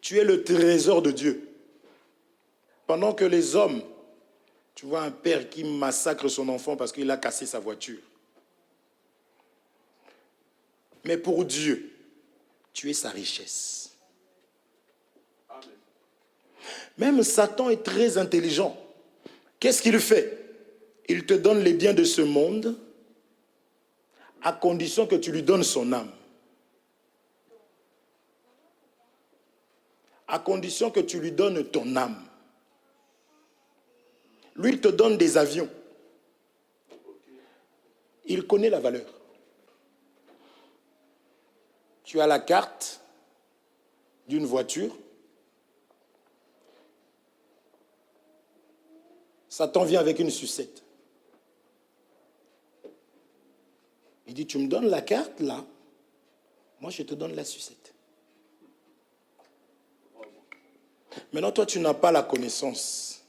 Tu es le trésor de Dieu. Pendant que les hommes, tu vois un père qui massacre son enfant parce qu'il a cassé sa voiture. Mais pour Dieu, tu es sa richesse. Amen. Même Satan est très intelligent. Qu'est-ce qu'il fait? Il te donne les biens de ce monde à condition que tu lui donnes son âme. À condition que tu lui donnes ton âme. Lui, il te donne des avions. Il connaît la valeur. Tu as la carte d'une voiture. Satan vient avec une sucette. Il dit, tu me donnes la carte, là. Moi, je te donne la sucette. Maintenant, toi, tu n'as pas la connaissance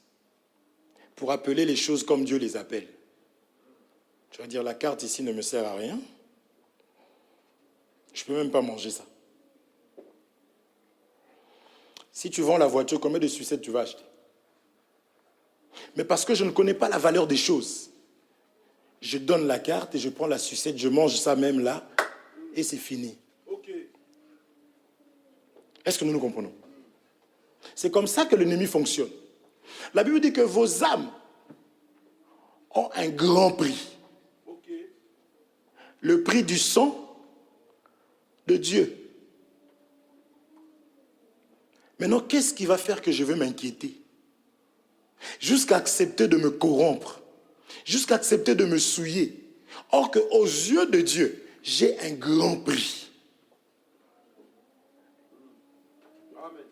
pour appeler les choses comme Dieu les appelle. Tu vas dire, la carte ici ne me sert à rien. Je ne peux même pas manger ça. Si tu vends la voiture, combien de sucettes tu vas acheter? Mais parce que je ne connais pas la valeur des choses, je donne la carte et je prends la sucette, je mange ça même là, et c'est fini. Ok. Est-ce que nous nous comprenons? C'est comme ça que l'ennemi fonctionne. La Bible dit que vos âmes ont un grand prix. Ok. Le prix du sang de Dieu. Maintenant, qu'est-ce qui va faire que je vais m'inquiéter? Jusqu'à accepter de me corrompre, jusqu'à accepter de me souiller. Or qu'aux yeux de Dieu, j'ai un grand prix. Amen.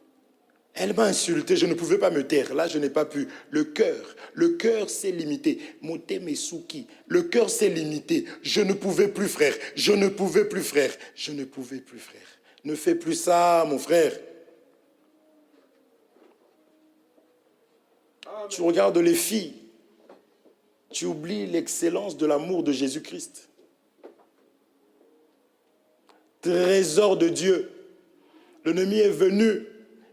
Elle m'a insulté, je ne pouvais pas me taire. Là, je n'ai pas pu. Le cœur s'est limité. Mote Mesuki, le cœur s'est limité. Je ne pouvais plus, frère. Je ne pouvais plus, frère. Je ne pouvais plus, frère. Ne fais plus ça, mon frère. Amen. Tu regardes les filles. Tu oublies l'excellence de l'amour de Jésus-Christ. Trésor de Dieu. L'ennemi est venu.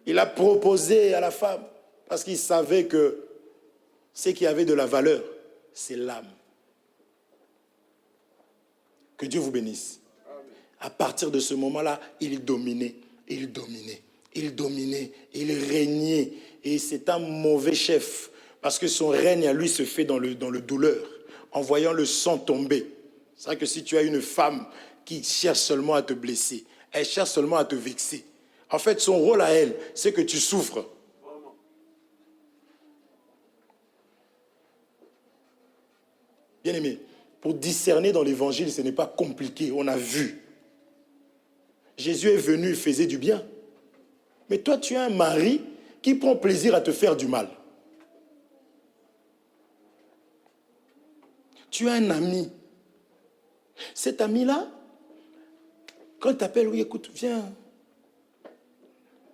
Il a proposé à la femme parce qu'il savait que ce qui avait de la valeur, c'est l'âme. Que Dieu vous bénisse. Amen. À partir de ce moment-là, il dominait, il dominait, il dominait, il régnait. Et c'est un mauvais chef parce que son règne à lui se fait dans le douleur, en voyant le sang tomber. C'est vrai que si tu as une femme qui cherche seulement à te blesser, elle cherche seulement à te vexer. En fait, son rôle à elle, c'est que tu souffres. Vraiment. Bien aimé, pour discerner dans l'évangile, ce n'est pas compliqué, on a vu. Jésus est venu, il faisait du bien. Mais toi, tu as un mari qui prend plaisir à te faire du mal. Tu as un ami. Cet ami-là, quand il t'appelle, oui, écoute, viens.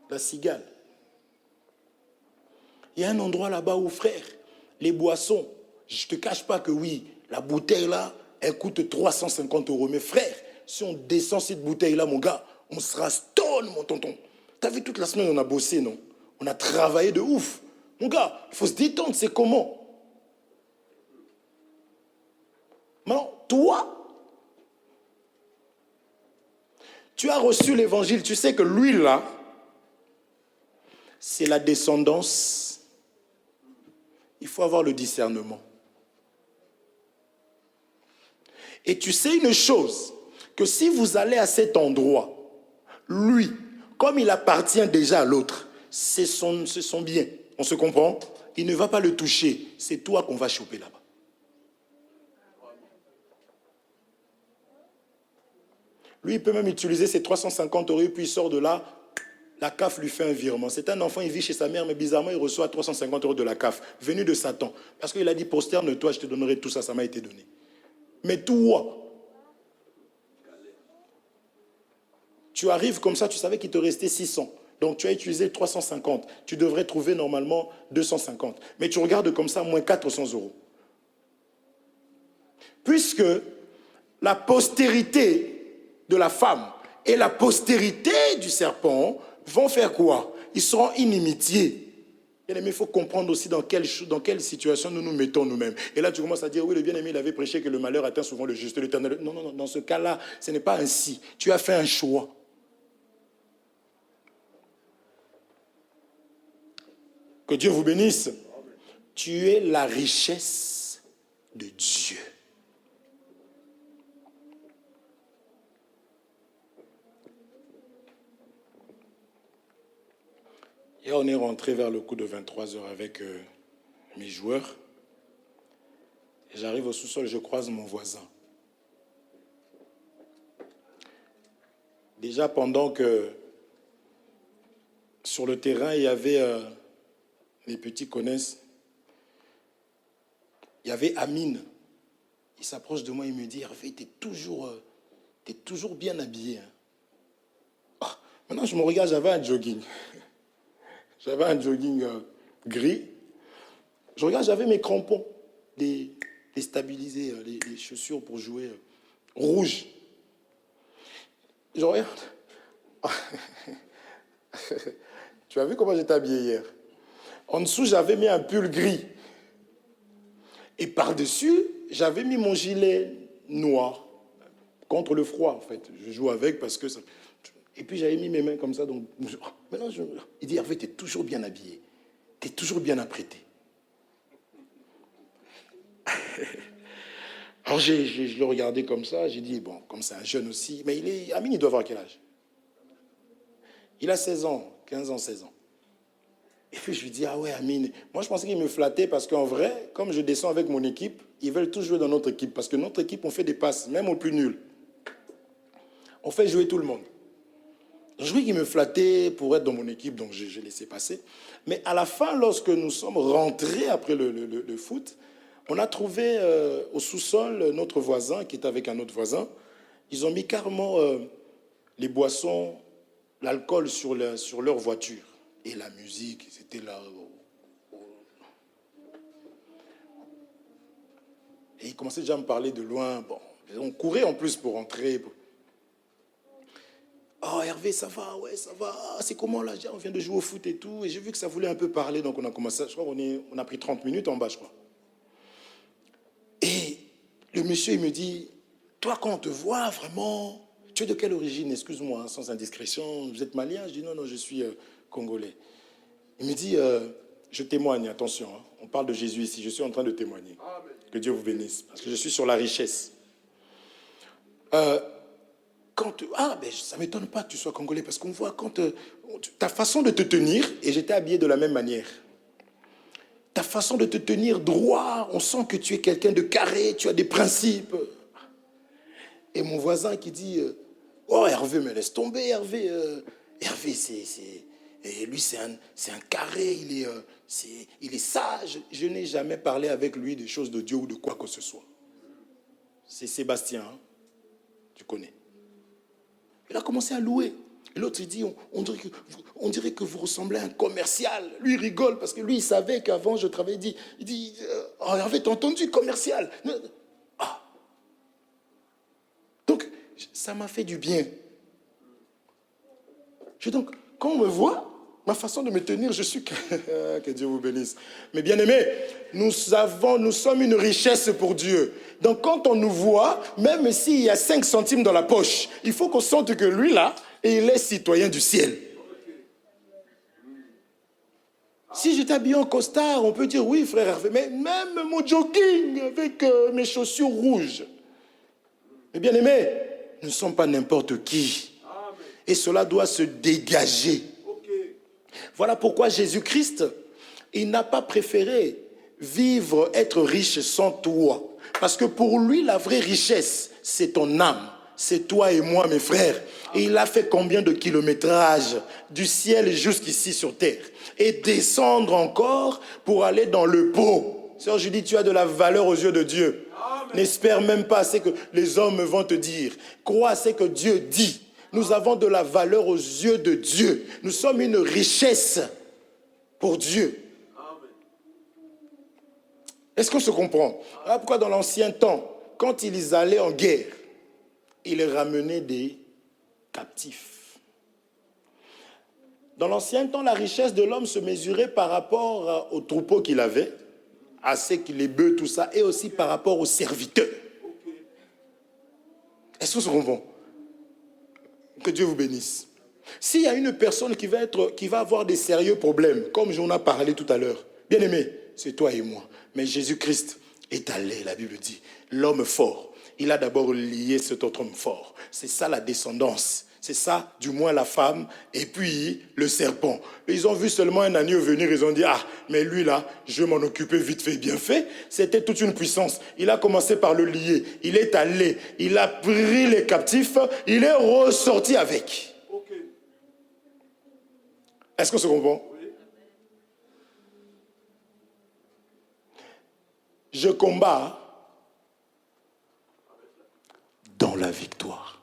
La cigale. Il y a un endroit là-bas où, frère, les boissons, je ne te cache pas que oui, la bouteille là, elle coûte 350 €. Mais frère, si on descend cette bouteille là, mon gars, on sera stone, mon tonton. T'as vu, toute la semaine, on a bossé, non? On a travaillé de ouf. Mon gars, il faut se détendre, c'est comment? Maintenant, toi, tu as reçu l'évangile, tu sais que l'huile là, c'est la descendance. Il faut avoir le discernement. Et tu sais une chose, que si vous allez à cet endroit, lui, comme il appartient déjà à l'autre, c'est son bien. On se comprend? Il ne va pas le toucher. C'est toi qu'on va choper là-bas. Lui, il peut même utiliser ses 350 € et puis il sort de là. La CAF lui fait un virement. C'est un enfant, il vit chez sa mère, mais bizarrement, il reçoit 350 € de la CAF, venu de Satan. Parce qu'il a dit, prosterne-toi, je te donnerai tout ça, ça m'a été donné. Mais toi, tu arrives comme ça, tu savais qu'il te restait 600. Donc tu as utilisé 350. Tu devrais trouver normalement 250. Mais tu regardes comme ça, moins 400 €. Puisque la postérité de la femme et la postérité du serpent vont faire quoi? Ils seront inimitiés. Bien-aimé, il faut comprendre aussi dans quelle situation nous nous mettons nous-mêmes. Et là, tu commences à dire, oui, le bien-aimé, il avait prêché que le malheur atteint souvent le juste, l'éternel. Non, non, non, dans ce cas-là, ce n'est pas ainsi. Tu as fait un choix. Que Dieu vous bénisse. Tu es la richesse de Dieu. Et on est rentré vers le coup de 23 h avec mes joueurs. Et j'arrive au sous-sol, je croise mon voisin. Déjà pendant que sur le terrain, il y avait, les petits connaissent, il y avait Amine. Il s'approche de moi, il me dit, Hervé, t'es toujours bien habillé. Hein. Ah, maintenant, je me regarde, j'avais un jogging. J'avais un jogging gris. Je regarde, j'avais mes crampons, des stabilisés, les chaussures pour jouer rouges. Je regarde. Tu as vu comment j'étais habillé hier? En dessous, j'avais mis un pull gris. Et par-dessus, j'avais mis mon gilet noir. Contre le froid, en fait. Je joue avec parce que ça... Et puis j'avais mis mes mains comme ça. Donc, maintenant, il dit, Hervé, tu es toujours bien habillé. Tu es toujours bien apprêté. Alors, je le regardais comme ça. J'ai dit, bon, comme c'est un jeune aussi. Mais Amine, il doit avoir quel âge? Il a 16 ans, 15 ans, 16 ans. Et puis je lui dis, ah ouais, Amine. Moi, je pensais qu'il me flattait parce qu'en vrai, comme je descends avec mon équipe, ils veulent tous jouer dans notre équipe. Parce que notre équipe, on fait des passes, même au plus nul. On fait jouer tout le monde. Je trouvais qu'il me flattait pour être dans mon équipe, donc j'ai laissé passer. Mais à la fin, lorsque nous sommes rentrés après le foot, on a trouvé au sous-sol notre voisin qui était avec un autre voisin. Ils ont mis carrément les boissons, l'alcool sur leur voiture. Et la musique, c'était là. Et ils commençaient déjà à me parler de loin. Bon, on courait en plus pour rentrer. Oh Hervé, ça va, ouais, ça va. Ah, c'est comment là? On vient de jouer au foot et tout. Et j'ai vu que ça voulait un peu parler, donc on a commencé. Je crois qu'on a pris 30 minutes en bas, je crois. Et le monsieur, il me dit, toi, quand on te voit vraiment, tu es de quelle origine? Excuse-moi, hein, sans indiscrétion. Vous êtes malien? Je dis non, je suis congolais. Il me dit, je témoigne, attention, hein, on parle de Jésus ici, je suis en train de témoigner. Amen. Que Dieu vous bénisse, parce que je suis sur la richesse. Ben, ça ne m'étonne pas que tu sois congolais, parce qu'on voit quand ta façon de te tenir, et j'étais habillé de la même manière, ta façon de te tenir droit, on sent que tu es quelqu'un de carré, tu as des principes. Et mon voisin qui dit, oh Hervé, mais laisse tomber Hervé, Hervé et lui c'est un carré, il est sage. Je n'ai jamais parlé avec lui des choses de Dieu ou de quoi que ce soit. C'est Sébastien, hein? Tu connais. Il a commencé à louer. Et l'autre, il dit, on dirait que vous ressemblez à un commercial. Lui, il rigole parce que lui, il savait qu'avant, je travaillais. Il dit, oh, Hervé, t'as entendu, commercial? Ah. Donc, ça m'a fait du bien. Donc, quand on me voit, ma façon de me tenir, je suis... que Dieu vous bénisse. Mais bien aimés, nous sommes une richesse pour Dieu. Donc quand on nous voit, même s'il y a 5 centimes dans la poche, il faut qu'on sente que lui là, il est citoyen du ciel. Si j'étais habillé en costard, on peut dire oui frère Hervé, mais même mon jogging avec mes chaussures rouges. Mais bien aimés, nous ne sommes pas n'importe qui. Et cela doit se dégager. Voilà pourquoi Jésus-Christ, il n'a pas préféré vivre, être riche sans toi. Parce que pour lui, la vraie richesse, c'est ton âme. C'est toi et moi, mes frères. Et il a fait combien de kilométrages du ciel jusqu'ici sur terre. Et descendre encore pour aller dans le pot. Sœur Julie, tu as de la valeur aux yeux de Dieu. N'espère même pas ce que les hommes vont te dire. Crois ce que Dieu dit. Nous avons de la valeur aux yeux de Dieu. Nous sommes une richesse pour Dieu. Est-ce qu'on se comprend? Voilà pourquoi dans l'ancien temps, quand ils allaient en guerre, ils ramenaient des captifs. Dans l'ancien temps, la richesse de l'homme se mesurait par rapport aux troupeaux qu'il avait, à les bœufs, tout ça, et aussi par rapport aux serviteurs. Est-ce qu'on se comprend? Que Dieu vous bénisse. S'il y a une personne qui va avoir des sérieux problèmes, comme j'en ai parlé tout à l'heure, bien aimé, c'est toi et moi. Mais Jésus-Christ est allé, la Bible dit, l'homme fort. Il a d'abord lié cet autre homme fort. C'est ça la descendance. C'est ça, du moins la femme, et puis le serpent. Ils ont vu seulement un agneau venir, ils ont dit, ah, mais lui là, je vais m'en occuper vite fait, bien fait. C'était toute une puissance. Il a commencé par le lier. Il est allé, il a pris les captifs, il est ressorti avec. Est-ce qu'on se comprend? Je combats dans la victoire.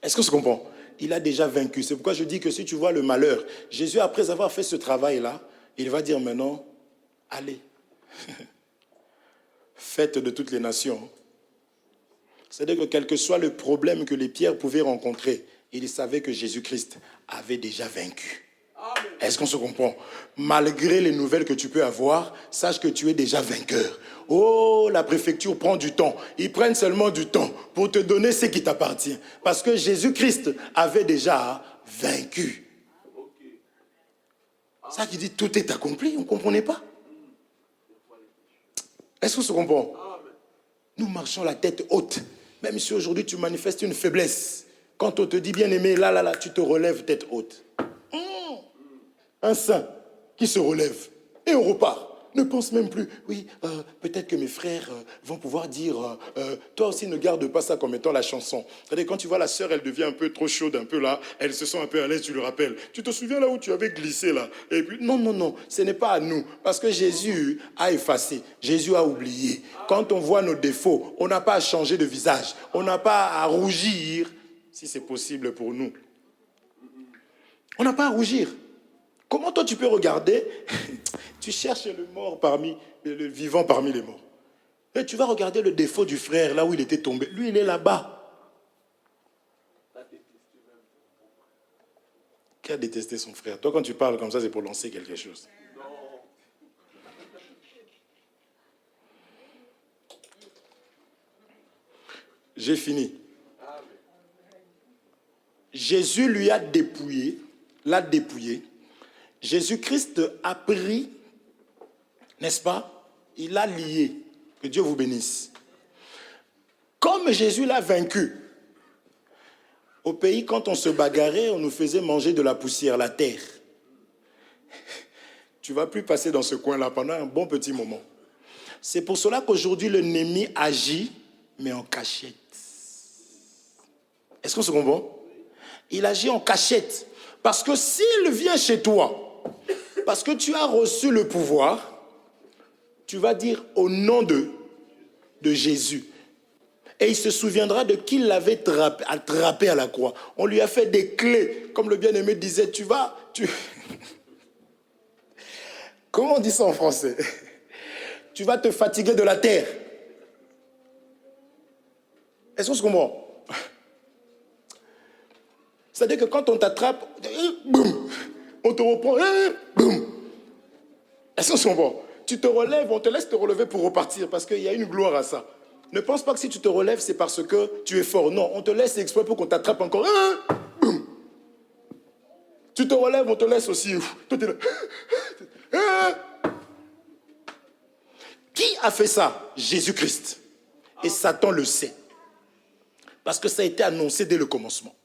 Est-ce qu'on se comprend? Il a déjà vaincu. C'est pourquoi je dis que si tu vois le malheur, Jésus, après avoir fait ce travail-là, il va dire maintenant, allez, faites de toutes les nations. C'est-à-dire que quel que soit le problème que les pierres pouvaient rencontrer, il savait que Jésus-Christ avait déjà vaincu. Est-ce qu'on se comprend? Malgré les nouvelles que tu peux avoir, sache que tu es déjà vainqueur. Oh, la préfecture prend du temps. Ils prennent seulement du temps pour te donner ce qui t'appartient. Parce que Jésus-Christ avait déjà vaincu. Ça qui dit tout est accompli, on ne comprenait pas. Est-ce qu'on se comprend? Nous marchons la tête haute. Même si aujourd'hui tu manifestes une faiblesse. Quand on te dit bien aimé, là, tu te relèves tête haute. un saint qui se relève et on repart. Ne pense même plus, oui, peut-être que mes frères vont pouvoir dire, toi aussi ne garde pas ça comme étant la chanson. C'est-à-dire quand tu vois la sœur, elle devient un peu trop chaude, un peu là, elle se sent un peu à l'aise, tu le rappelles. Tu te souviens là où tu avais glissé là? Et puis, non, ce n'est pas à nous. Parce que Jésus a effacé, Jésus a oublié. Quand on voit nos défauts, on n'a pas à changer de visage, on n'a pas à rougir, si c'est possible pour nous. On n'a pas à rougir. Comment toi tu peux regarder, tu cherches le mort parmi, le vivant parmi les morts. Et tu vas regarder le défaut du frère là où il était tombé. Lui, il est là-bas. Qui a détesté son frère? Toi, quand tu parles comme ça, c'est pour lancer quelque chose. J'ai fini. Jésus lui a dépouillé, l'a dépouillé. Jésus-Christ a pris, n'est-ce pas? Il a lié. Que Dieu vous bénisse. Comme Jésus l'a vaincu, au pays, quand on se bagarrait, on nous faisait manger de la poussière, la terre. Tu ne vas plus passer dans ce coin-là pendant un bon petit moment. C'est pour cela qu'aujourd'hui, l'ennemi agit, mais en cachette. Est-ce qu'on se comprend? Il agit en cachette. Parce que s'il vient chez toi, parce que tu as reçu le pouvoir, tu vas dire au nom de Jésus. Et il se souviendra de qui l'avait attrapé à la croix. On lui a fait des clés. Comme le bien-aimé disait, Comment on dit ça en français? Tu vas te fatiguer de la terre. Est-ce qu'on se comprend? C'est-à-dire que quand on t'attrape, boum, on te reprend, boum. Est-ce qu'on se comprend? Tu te relèves, on te laisse te relever pour repartir parce qu'il y a une gloire à ça. Ne pense pas que si tu te relèves, c'est parce que tu es fort. Non, on te laisse exprès pour qu'on t'attrape encore. Boum. Tu te relèves, on te laisse aussi. Toi, t'es là. Qui a fait ça? Jésus-Christ. Et Satan le sait. Parce que ça a été annoncé dès le commencement.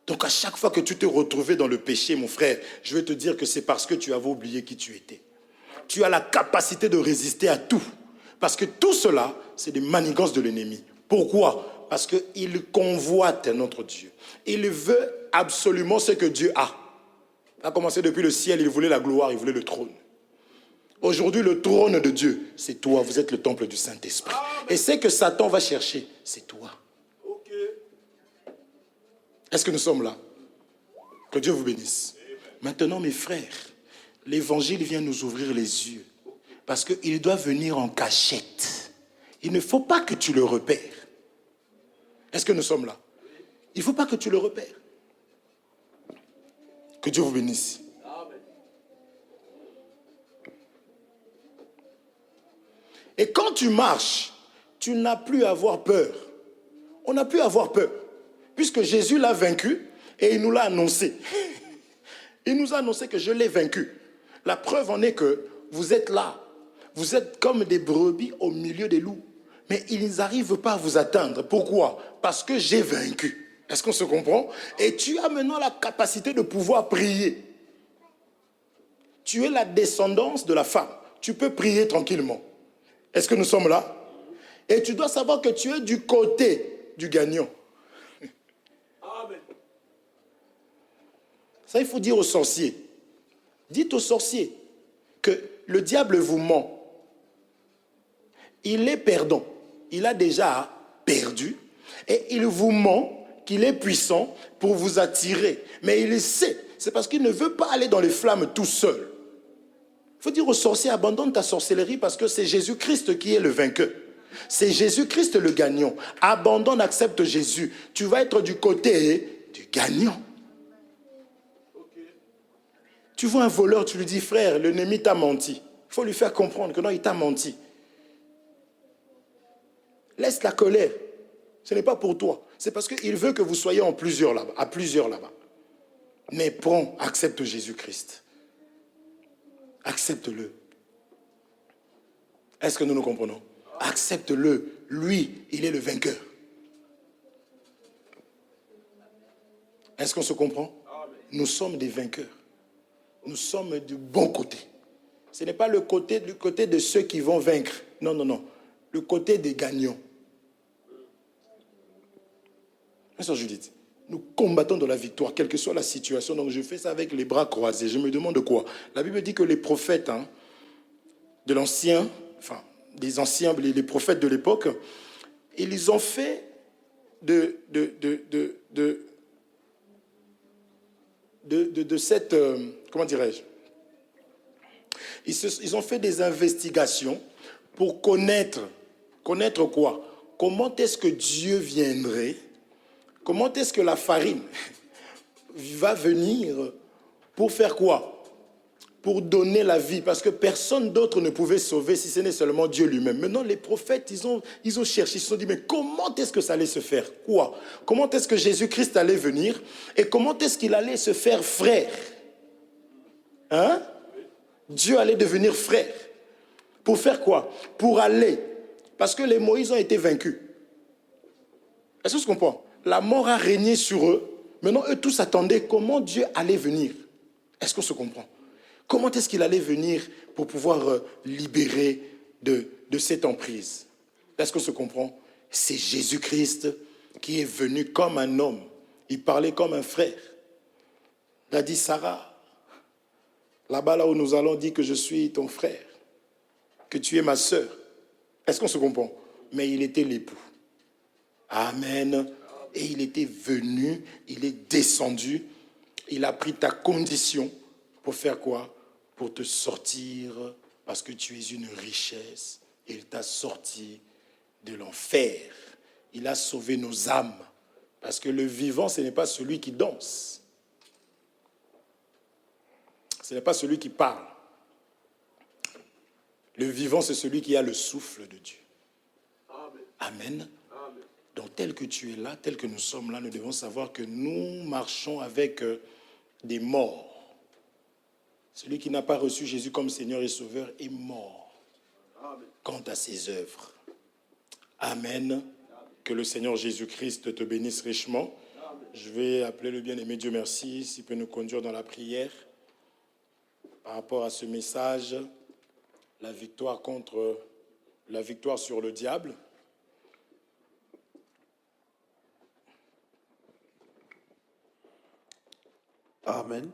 Donc à chaque fois que tu te retrouvais dans le péché, mon frère, je vais te dire que c'est parce que tu avais oublié qui tu étais. Tu as la capacité de résister à tout. Parce que tout cela, c'est des manigances de l'ennemi. Pourquoi? Parce qu'il convoite notre Dieu. Il veut absolument ce que Dieu a. Il a commencé depuis le ciel, il voulait la gloire, il voulait le trône. Aujourd'hui, le trône de Dieu, c'est toi. Vous êtes le temple du Saint-Esprit. Et ce que Satan va chercher, c'est toi. Est-ce que nous sommes là? Que Dieu vous bénisse. Maintenant, mes frères, l'évangile vient nous ouvrir les yeux. Parce qu'il doit venir en cachette. Il ne faut pas que tu le repères. Est-ce que nous sommes là? Il ne faut pas que tu le repères. Que Dieu vous bénisse. Et quand tu marches, tu n'as plus à avoir peur. On n'a plus à avoir peur. Puisque Jésus l'a vaincu et il nous l'a annoncé. Il nous a annoncé que je l'ai vaincu. La preuve en est que vous êtes là. Vous êtes comme des brebis au milieu des loups. Mais ils n'arrivent pas à vous atteindre. Pourquoi? Parce que j'ai vaincu. Est-ce qu'on se comprend? Et tu as maintenant la capacité de pouvoir prier. Tu es la descendance de la femme. Tu peux prier tranquillement. Est-ce que nous sommes là? Et tu dois savoir que tu es du côté du gagnant. Amen. Ça, il faut dire aux sorciers. Dites aux sorciers que le diable vous ment. Il est perdant. Il a déjà perdu. Et il vous ment qu'il est puissant pour vous attirer. Mais il le sait. C'est parce qu'il ne veut pas aller dans les flammes tout seul. Il faut dire aux sorciers, abandonne ta sorcellerie parce que c'est Jésus-Christ qui est le vainqueur. C'est Jésus-Christ le gagnant. Abandonne, accepte Jésus. Tu vas être du côté du gagnant. Tu vois un voleur, tu lui dis, frère, l'ennemi t'a menti. Il faut lui faire comprendre que non, il t'a menti. Laisse la colère. Ce n'est pas pour toi. C'est parce qu'il veut que vous soyez à plusieurs là-bas. Mais prends, accepte Jésus-Christ. Accepte-le. Est-ce que nous nous comprenons? Accepte-le. Lui, il est le vainqueur. Est-ce qu'on se comprend? Nous sommes des vainqueurs. Nous sommes du bon côté. Ce n'est pas le côté de ceux qui vont vaincre. Non, non, non. Le côté des gagnants. Sœur Judith, nous combattons de la victoire, quelle que soit la situation. Donc je fais ça avec les bras croisés. Je me demande quoi? La Bible dit que les prophètes de l'ancien, enfin, des anciens, les prophètes de l'époque, ils ont fait de cette, comment dirais-je, ils ont fait des investigations pour connaître quoi? Comment est-ce que Dieu viendrait? Comment est-ce que la farine va venir pour faire quoi? Pour donner la vie, parce que personne d'autre ne pouvait sauver si ce n'est seulement Dieu lui-même. Maintenant, les prophètes, ils ont cherché, ils se sont dit, mais comment est-ce que ça allait se faire? Quoi? Comment est-ce que Jésus-Christ allait venir? Et comment est-ce qu'il allait se faire frère? Hein? Dieu allait devenir frère. Pour faire quoi? Pour aller. Parce que les Moïse ont été vaincus. Est-ce que tu comprends? La mort a régné sur eux. Maintenant, eux tous attendaient comment Dieu allait venir. Est-ce qu'on se comprend? Comment est-ce qu'il allait venir pour pouvoir libérer de cette emprise? Est-ce qu'on se comprend? C'est Jésus-Christ qui est venu comme un homme. Il parlait comme un frère. Il a dit, Sarah, là-bas, là où nous allons, dit que je suis ton frère, que tu es ma sœur. Est-ce qu'on se comprend? Mais il était l'époux. Amen. Et il était venu, il est descendu, il a pris ta condition pour faire quoi? Pour te sortir, parce que tu es une richesse. Il t'a sorti de l'enfer. Il a sauvé nos âmes. Parce que le vivant, ce n'est pas celui qui danse. Ce n'est pas celui qui parle. Le vivant, c'est celui qui a le souffle de Dieu. Amen. Donc, tel que tu es là, tel que nous sommes là, nous devons savoir que nous marchons avec des morts. Celui qui n'a pas reçu Jésus comme Seigneur et Sauveur est mort. Amen. Quant à ses œuvres. Amen. Amen. Que le Seigneur Jésus-Christ te bénisse richement. Amen. Je vais appeler le bien-aimé Dieu merci, s'il peut nous conduire dans la prière. Par rapport à ce message, la victoire sur le diable. Amen.